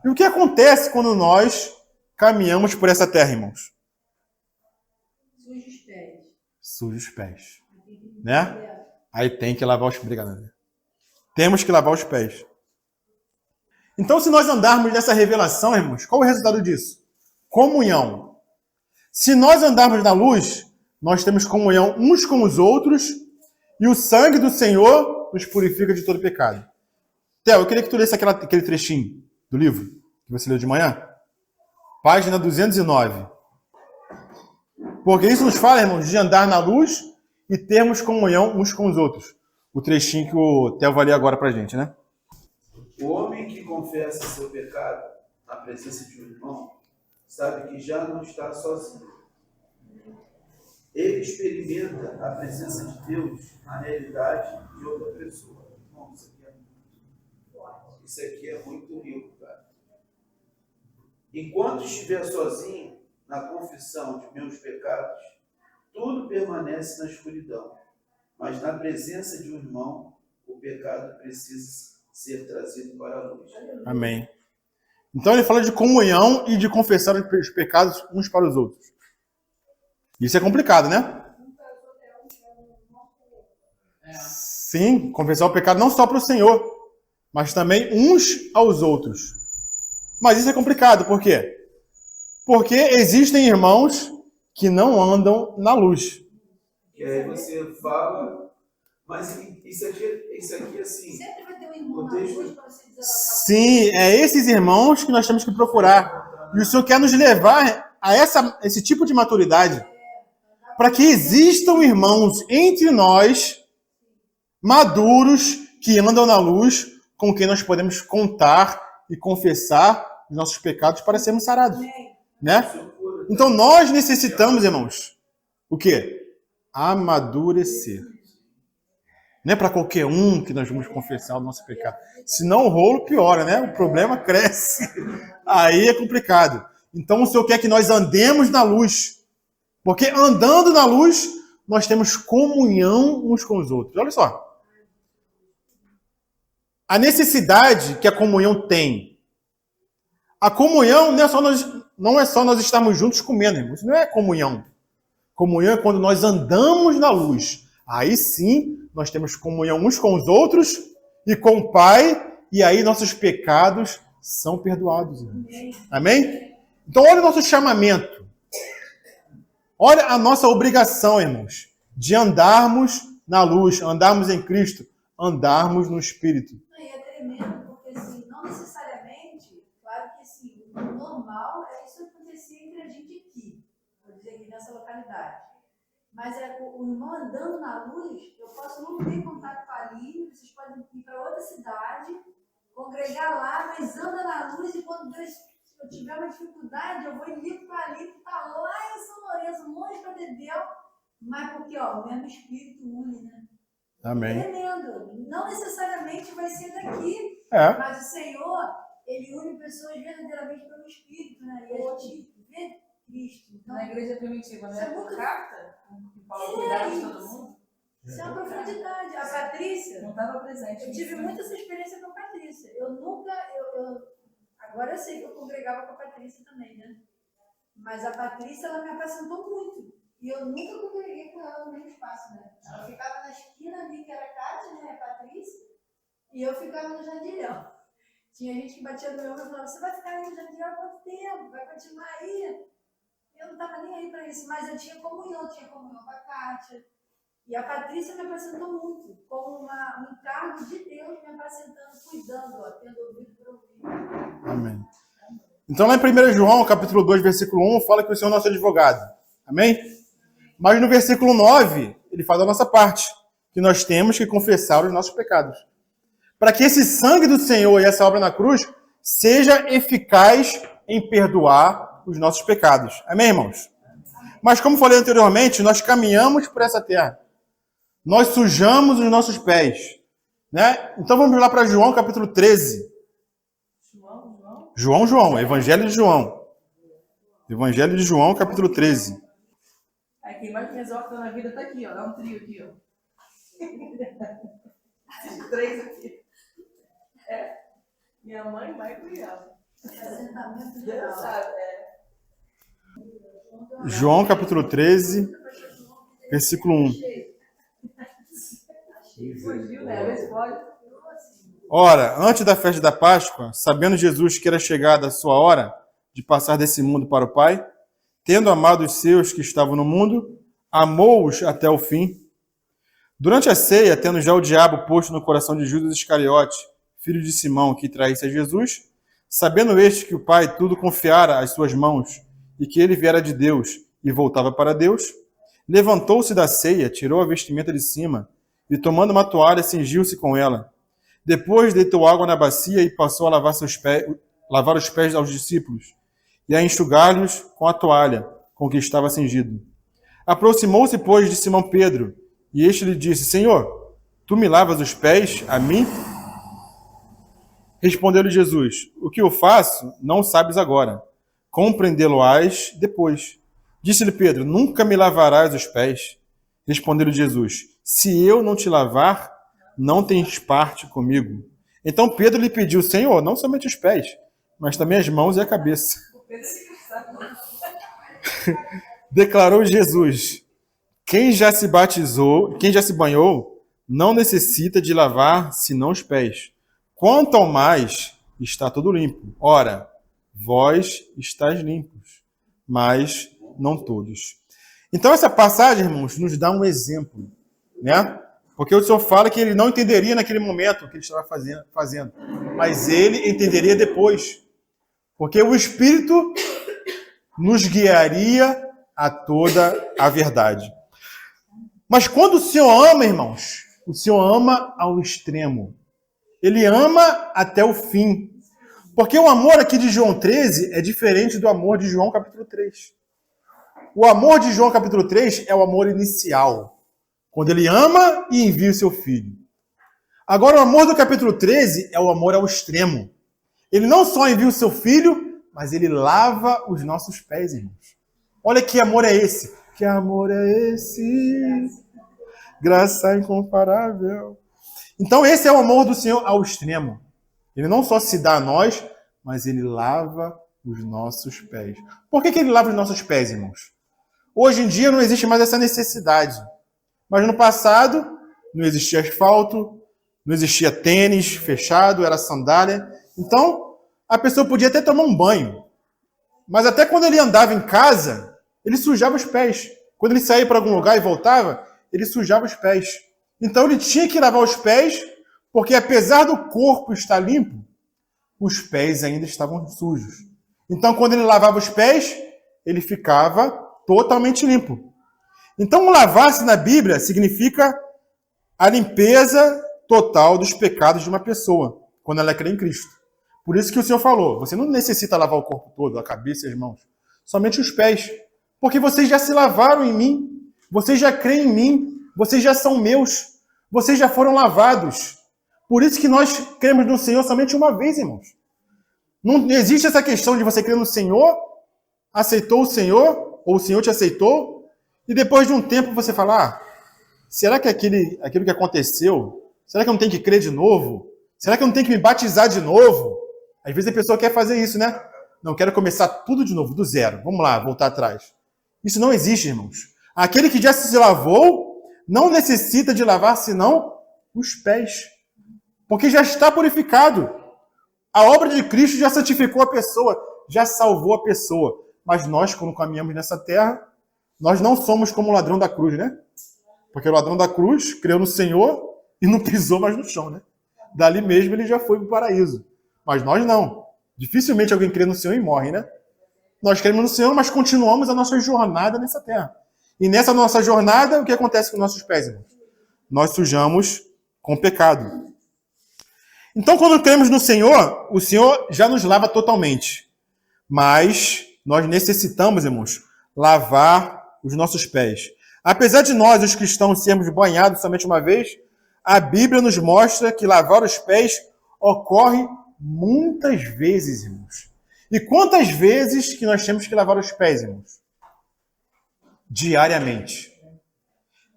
E o que acontece quando nós caminhamos por essa terra, irmãos? Suja os pés. Suja os pés. Né? Aí tem que lavar os pés. Obrigado, André. Temos que lavar os pés. Então, se nós andarmos nessa revelação, irmãos, qual é o resultado disso? Comunhão. Se nós andarmos na luz, nós temos comunhão uns com os outros e o sangue do Senhor nos purifica de todo pecado. Theo, eu queria que tu lesse aquele trechinho do livro que você leu de manhã. Página 209. Porque isso nos fala, irmãos, de andar na luz e termos comunhão uns com os outros. O trechinho que o Theo vai ler agora pra gente, né? O homem que confessa seu pecado na presença de um irmão sabe que já não está sozinho. Ele experimenta a presença de Deus na realidade de outra pessoa. Bom, isso aqui é muito rico, cara. Enquanto estiver sozinho na confissão de meus pecados, tudo permanece na escuridão. Mas na presença de um irmão, o pecado precisa ser trazido para a luz. Amém. Então ele fala de comunhão e de confessar os pecados uns para os outros. Isso é complicado, né? Sim, confessar o pecado não só para o Senhor, mas também uns aos outros. Mas isso é complicado, por quê? Porque existem irmãos que não andam na luz. E aí você fala, mas isso aqui assim, Sempre vai ter um irmão na texto- luz para você desabafar. Sim, é esses irmãos que nós temos que procurar. E o Senhor quer nos levar a esse tipo de maturidade. Para que existam irmãos entre nós, maduros, que andam na luz, com quem nós podemos contar e confessar os nossos pecados para sermos sarados. Né? Então nós necessitamos, irmãos, o quê? Amadurecer. Não é para qualquer um que nós vamos confessar o nosso pecado. Senão o rolo piora, né? O problema cresce. Aí é complicado. Então o Senhor quer que nós andemos na luz. Porque andando na luz, nós temos comunhão uns com os outros. Olha só. A necessidade que a comunhão tem. A comunhão não é só nós estarmos juntos comendo, irmão. Isso não é comunhão. Comunhão é quando nós andamos na luz. Aí sim, nós temos comunhão uns com os outros e com o Pai, e aí nossos pecados são perdoados, irmãos. Amém? Então, olha o nosso chamamento. Olha a nossa obrigação, irmãos, de andarmos na luz, andarmos em Cristo, andarmos no Espírito. E é tremendo, porque assim, não necessariamente, claro que assim, o normal é isso acontecer entre a gente aqui, vou dizer aqui nessa localidade. Mas o irmão andando na luz, eu posso não ter contato com a Aline, vocês podem ir para outra cidade, congregar lá, mas anda na luz e quando eu tiver uma dificuldade, eu vou e ligo para a Aline, que está lá em São Lourenço, longe para Dedéu, mas porque, ó, o mesmo Espírito une, né? Amém. Tremendo. Não necessariamente vai ser daqui, É. mas o Senhor, Ele une pessoas verdadeiramente pelo Espírito, né? E a gente vê Cristo. Então, Na igreja primitiva, Isso né? é muito- Carta, que Paulo cuidava de todo mundo, isso é uma profundidade. A Patrícia, não estava presente. eu tive muito essa experiência com a Patrícia. Eu nunca, agora eu sei que eu congregava com a Patrícia também, né? Mas a Patrícia, ela me acrescentou muito. E eu nunca congreguei com ela no mesmo espaço, né? Ela ficava na esquina ali, que era a Cátia, né? A Patrícia. E eu ficava no Jardilhão. Tinha gente que batia no meu ombro e falava, você vai ficar aí no Jardilhão há quanto tempo? Vai continuar aí? Eu não estava nem aí para isso, mas eu tinha comunhão com a Kátia. E a Patrícia me apresentou muito, como um encargo de Deus me apresentando, cuidando, ó, tendo ouvido para ouvir. Amém. Então, lá em 1 João, capítulo 2, versículo 1, fala que o Senhor é nosso advogado. Amém? Mas no versículo 9, ele fala da nossa parte, que nós temos que confessar os nossos pecados. Para que esse sangue do Senhor e essa obra na cruz seja eficaz em perdoar os nossos pecados. Amém, irmãos? Mas, como falei anteriormente, nós caminhamos por essa terra. Nós sujamos os nossos pés. Né? Então, vamos lá para João, capítulo 13. João, Evangelho de João. Evangelho de João, capítulo 13. Aí quem mais me exorta na vida tá aqui, ó. Dá um trio aqui, ó. Esses três aqui. É. Minha mãe, Michael e ela. Assentamento Deus geral. sabe, João, capítulo 13, versículo 1. Fugiu, né? Às vezes pode. Ora, antes da festa da Páscoa, sabendo Jesus que era chegada a sua hora de passar desse mundo para o Pai, tendo amado os seus que estavam no mundo, amou-os até o fim. Durante a ceia, tendo já o diabo posto no coração de Judas Iscariote, filho de Simão, que traísse a Jesus, sabendo este que o Pai tudo confiara às suas mãos e que ele viera de Deus e voltava para Deus, levantou-se da ceia, tirou a vestimenta de cima e, tomando uma toalha, cingiu-se com ela. Depois deitou água na bacia e passou a lavar os pés aos discípulos e a enxugar-lhes com a toalha com que estava cingido. Aproximou-se, pois, de Simão Pedro, e este lhe disse: Senhor, tu me lavas os pés a mim? Respondeu-lhe Jesus: O que eu faço, não sabes agora. Compreendê-lo-ás depois. Disse-lhe Pedro: Nunca me lavarás os pés. Respondeu-lhe Jesus: Se eu não te lavar, não tens parte comigo. Então Pedro lhe pediu: Senhor, não somente os pés, mas também as mãos e a cabeça. Declarou Jesus: Quem já se banhou, não necessita de lavar senão os pés. Quanto ao mais, está tudo limpo. Ora, vós estáis limpos, mas não todos. Então essa passagem, irmãos, nos dá um exemplo, né? Porque o Senhor fala que ele não entenderia naquele momento o que ele estava fazendo, mas ele entenderia depois. Porque o Espírito nos guiaria a toda a verdade. Mas quando o Senhor ama, irmãos, o Senhor ama ao extremo. Ele ama até o fim. Porque o amor aqui de João 13 é diferente do amor de João capítulo 3. O amor de João capítulo 3 é o amor inicial. Quando ele ama e envia o seu filho. Agora, o amor do capítulo 13 é o amor ao extremo. Ele não só envia o seu filho, mas ele lava os nossos pés, irmãos. Olha que amor é esse. Que amor é esse? Graça incomparável. Então, esse é o amor do Senhor ao extremo. Ele não só se dá a nós, mas ele lava os nossos pés. Por que ele lava os nossos pés, irmãos? Hoje em dia não existe mais essa necessidade. Mas no passado, não existia asfalto, não existia tênis fechado, era sandália. Então, a pessoa podia até tomar um banho. Mas até quando ele andava em casa, ele sujava os pés. Quando ele saía para algum lugar e voltava, ele sujava os pés. Então ele tinha que lavar os pés, porque apesar do corpo estar limpo, os pés ainda estavam sujos. Então quando ele lavava os pés, ele ficava totalmente limpo. Então lavar-se na Bíblia significa a limpeza total dos pecados de uma pessoa, quando ela crê em Cristo. Por isso que o Senhor falou, você não necessita lavar o corpo todo, a cabeça e as mãos, somente os pés. Porque vocês já se lavaram em mim, vocês já creem em mim, vocês já são meus, vocês já foram lavados. Por isso que nós cremos no Senhor somente uma vez, irmãos. Não existe essa questão de você crer no Senhor, aceitou o Senhor, ou o Senhor te aceitou, e depois de um tempo você fala, será que aquilo que aconteceu, será que eu não tenho que crer de novo? Será que eu não tenho que me batizar de novo? Às vezes a pessoa quer fazer isso, né? Não, quero começar tudo de novo, do zero. Vamos lá, voltar atrás. Isso não existe, irmãos. Aquele que já se lavou não necessita de lavar senão os pés. Porque já está purificado. A obra de Cristo já santificou a pessoa, já salvou a pessoa. mas nós, quando caminhamos nessa terra, nós não somos como o ladrão da cruz, né? Porque o ladrão da cruz creu no Senhor e não pisou mais no chão, né? Dali mesmo ele já foi para o paraíso. Mas nós não. Dificilmente alguém crê no Senhor e morre, né? Nós cremos no Senhor, mas continuamos a nossa jornada nessa terra. E nessa nossa jornada, o que acontece com nossos pés, irmãos? Nós sujamos com o pecado. Então, quando cremos no Senhor, o Senhor já nos lava totalmente. Mas nós necessitamos, irmãos, lavar os nossos pés. Apesar de nós, os cristãos, sermos banhados somente uma vez, a Bíblia nos mostra que lavar os pés ocorre muitas vezes, irmãos. E quantas vezes que nós temos que lavar os pés, irmãos? Diariamente.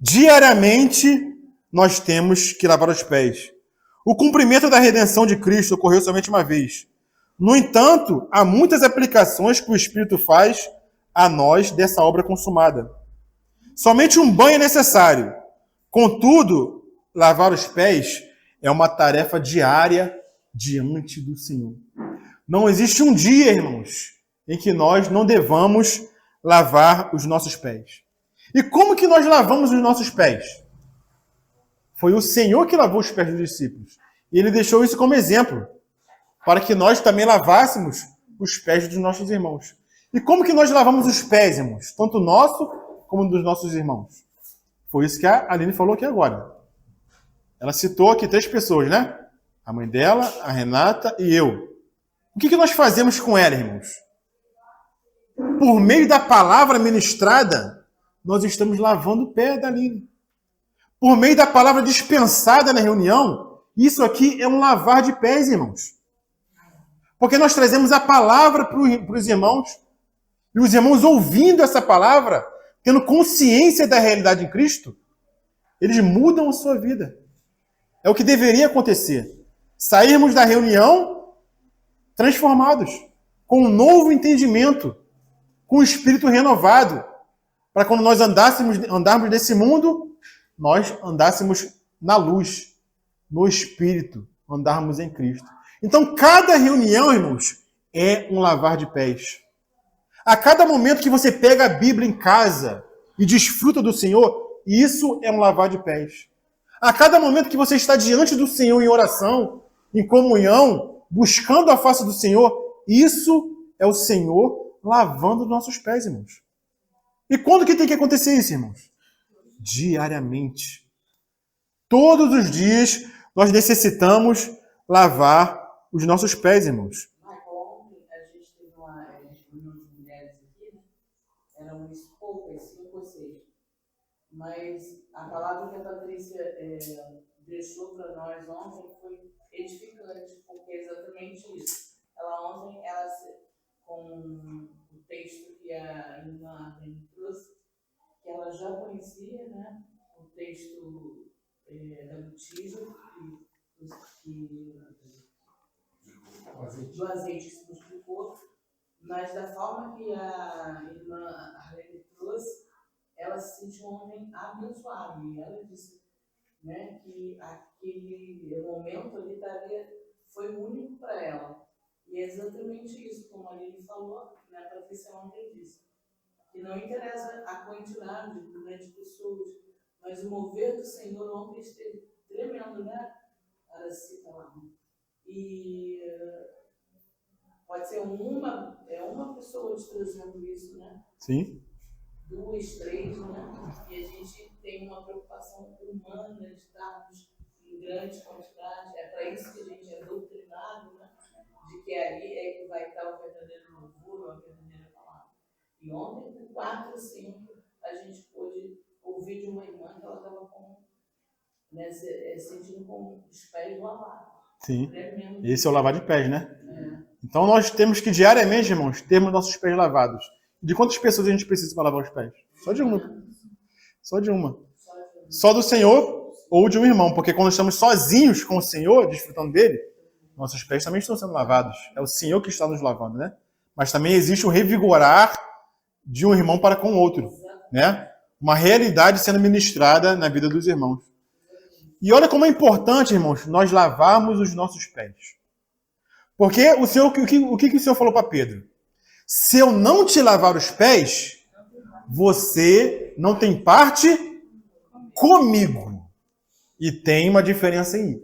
Diariamente nós temos que lavar os pés. O cumprimento da redenção de Cristo ocorreu somente uma vez. No entanto, há muitas aplicações que o Espírito faz a nós dessa obra consumada. Somente um banho é necessário. Contudo, lavar os pés é uma tarefa diária diante do Senhor. Não existe um dia, irmãos, em que nós não devamos lavar os nossos pés. E como que nós lavamos os nossos pés? Foi o Senhor que lavou os pés dos discípulos. E ele deixou isso como exemplo, para que nós também lavássemos os pés dos nossos irmãos. E como que nós lavamos os pés, irmãos? Tanto nosso como dos nossos irmãos. Foi isso que a Aline falou aqui agora. Ela citou aqui 3 pessoas, né? A mãe dela, a Renata e eu. O que nós fazemos com ela, irmãos? Por meio da palavra ministrada, nós estamos lavando o pé da Aline. Por meio da palavra dispensada na reunião, isso aqui é um lavar de pés, irmãos. Porque nós trazemos a palavra para os irmãos, e os irmãos ouvindo essa palavra, tendo consciência da realidade em Cristo, eles mudam a sua vida. É o que deveria acontecer. Sairmos da reunião transformados, com um novo entendimento, com o espírito renovado, para quando nós andarmos nesse mundo, nós andássemos na luz, no espírito, andarmos em Cristo. Então, cada reunião, irmãos, é um lavar de pés. A cada momento que você pega a Bíblia em casa e desfruta do Senhor, isso é um lavar de pés. A cada momento que você está diante do Senhor em oração, em comunhão, buscando a face do Senhor, isso é o Senhor lavando os nossos pés, irmãos. E quando que tem que acontecer isso, irmãos? Diariamente. Todos os dias nós necessitamos lavar os nossos pés, irmãos. Ontem a gente teve uma reunião de mulheres aqui, né? Éramos poucas, 5 ou 6. Mas a palavra que a Patrícia deixou para nós ontem foi edificante, porque é exatamente isso. Ela ontem, com o texto que a irmã trouxe, que ela já conhecia, né? O texto da botija, do azeite que se multiplicou, mas da forma que a irmã Arlene trouxe, ela se sentiu um homem abençoado. E ela disse, né, que aquele momento ali foi único para ela. E é exatamente isso, como a Aline falou, né, a Patrícia ontem disse. Que não interessa a quantidade, né, de pessoas, mas o mover do Senhor ontem esteve tremendo, né? Cita lá. E pode ser uma pessoa te trazendo isso, né? Sim. 2, 3, né? E a gente tem uma preocupação humana de darmos em grande quantidade. É para isso que a gente é doutrinado, né? De que ali é que vai estar o verdadeiro louvor, a verdadeira palavra. E ontem, com 4 ou 5, a gente pôde ouvir de uma irmã que ela estava sentindo com os pés lavados. Sim. Tremendo. Esse é o lavar de pés, né? Então nós temos que diariamente, irmãos, termos nossos pés lavados. De quantas pessoas a gente precisa para lavar os pés? Só de uma. Só de uma. Só do Senhor ou de um irmão. Porque quando estamos sozinhos com o Senhor, desfrutando dele, nossos pés também estão sendo lavados. É o Senhor que está nos lavando, né? Mas também existe o revigorar de um irmão para com o outro, né? Uma realidade sendo ministrada na vida dos irmãos. E olha como é importante, irmãos, nós lavarmos os nossos pés. Porque o que o Senhor falou para Pedro? se eu não te lavar os pés, você não tem parte comigo. E tem uma diferença aí.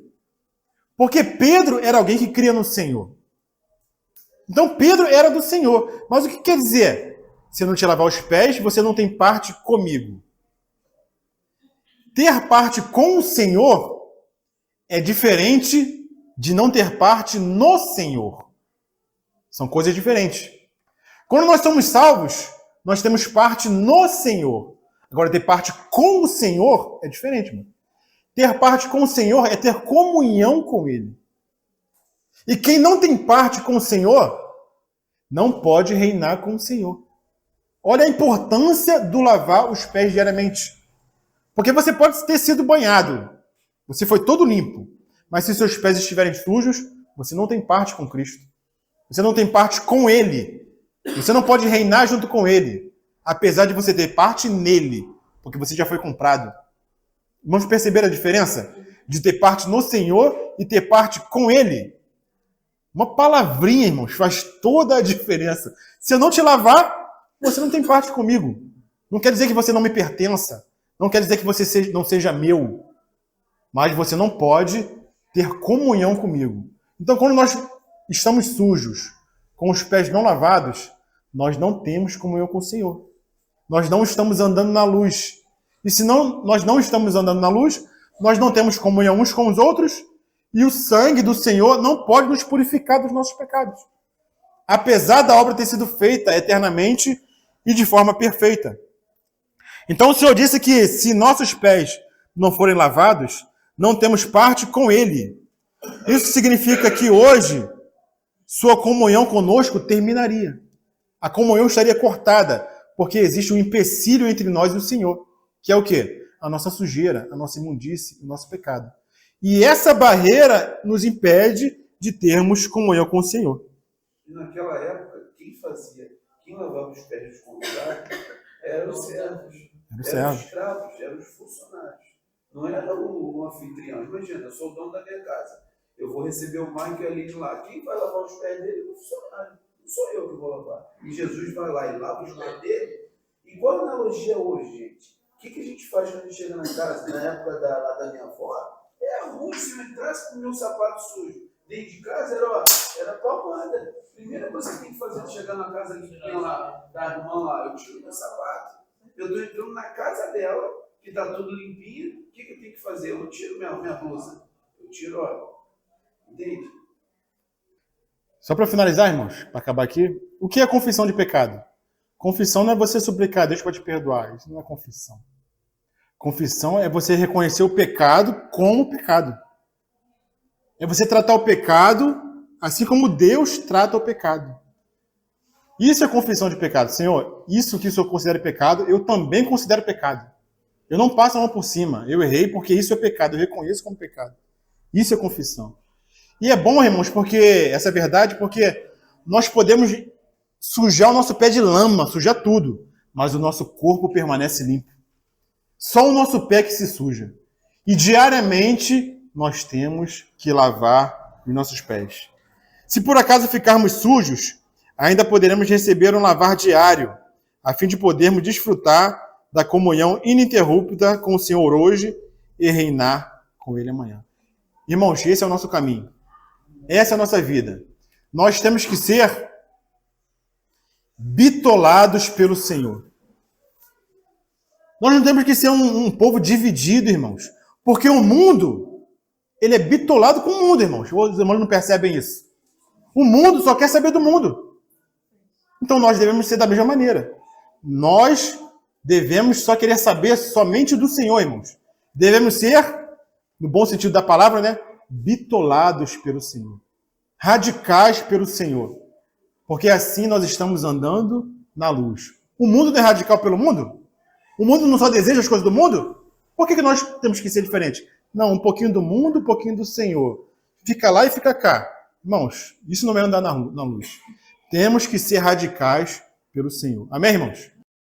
Porque Pedro era alguém que cria no Senhor. Então Pedro era do Senhor. Mas o que quer dizer? Se eu não te lavar os pés, você não tem parte comigo. Ter parte com o Senhor é diferente de não ter parte no Senhor. São coisas diferentes. Quando nós somos salvos, nós temos parte no Senhor. Agora, ter parte com o Senhor é diferente, mano. Ter parte com o Senhor é ter comunhão com Ele. E quem não tem parte com o Senhor, não pode reinar com o Senhor. Olha a importância do lavar os pés diariamente. Porque você pode ter sido banhado. Você foi todo limpo. Mas se seus pés estiverem sujos, você não tem parte com Cristo. Você não tem parte com Ele. Você não pode reinar junto com Ele. Apesar de você ter parte nele. Porque você já foi comprado. Vamos perceber a diferença de ter parte no Senhor e ter parte com Ele? Uma palavrinha, irmãos, faz toda a diferença. Se eu não te lavar, você não tem parte comigo. Não quer dizer que você não me pertença. Não quer dizer que você não seja meu. Mas você não pode ter comunhão comigo. Então, quando nós estamos sujos, com os pés não lavados, nós não temos comunhão com o Senhor. Nós não estamos andando na luz. E se nós não estamos andando na luz, nós não temos comunhão uns com os outros, e o sangue do Senhor não pode nos purificar dos nossos pecados. Apesar da obra ter sido feita eternamente e de forma perfeita. Então o Senhor disse que se nossos pés não forem lavados, não temos parte com Ele. Isso significa que hoje sua comunhão conosco terminaria. A comunhão estaria cortada, porque existe um empecilho entre nós e o Senhor. Que é o quê? A nossa sujeira, a nossa imundície, o nosso pecado. E essa barreira nos impede de termos comunhão com o Senhor. E naquela época, quem lavava os pés dos convidados eram os servos, eram os escravos, eram os funcionários. Não era o anfitrião. Imagina, eu sou o dono da minha casa. Eu vou receber o Mike ali lá. Quem vai lavar os pés dele é o funcionário. Não sou eu que vou lavar. E Jesus vai lá e lava os pés dele. Igual a analogia hoje, gente. O que a gente faz quando a gente chega na casa? Na época lá da minha avó, é ruim se eu entrasse com o meu sapato sujo. Dentro de casa era palmada. Primeira coisa que você tem que fazer de chegar na casa que tem lá, da irmã lá, eu tiro meu sapato. Eu estou entrando na casa dela, que está tudo limpinho. O que eu tenho que fazer? Eu tiro minha blusa. Eu tiro, ó. Entende? Só para finalizar, irmãos, para acabar aqui, o que é confissão de pecado? Confissão não é você suplicar, Deus pode perdoar. Isso não é confissão. Confissão é você reconhecer o pecado como pecado. É você tratar o pecado assim como Deus trata o pecado. Isso é confissão de pecado. Senhor, isso que o Senhor considera pecado, eu também considero pecado. Eu não passo a mão por cima. Eu errei porque isso é pecado. Eu reconheço como pecado. Isso é confissão. E é bom, irmãos, porque essa é verdade, porque nós podemos sujar o nosso pé de lama, sujar tudo, mas o nosso corpo permanece limpo. Só o nosso pé que se suja. E diariamente nós temos que lavar os nossos pés. Se por acaso ficarmos sujos, ainda poderemos receber um lavar diário, a fim de podermos desfrutar da comunhão ininterrupta com o Senhor hoje e reinar com Ele amanhã. Irmãos, esse é o nosso caminho. Essa é a nossa vida. Nós temos que ser bitolados pelo Senhor. Nós não temos que ser um povo dividido, irmãos. Porque o mundo, ele é bitolado com o mundo, irmãos. Os irmãos não percebem isso. O mundo só quer saber do mundo. Então nós devemos ser da mesma maneira. Nós devemos só querer saber somente do Senhor, irmãos. Devemos ser, no bom sentido da palavra, né? Bitolados pelo Senhor. Radicais pelo Senhor. Porque assim nós estamos andando na luz. O mundo não é radical pelo mundo? O mundo não só deseja as coisas do mundo? Por que nós temos que ser diferentes? Não, um pouquinho do mundo, um pouquinho do Senhor. Fica lá e fica cá. Irmãos, isso não é andar na luz. Temos que ser radicais pelo Senhor. Amém, irmãos?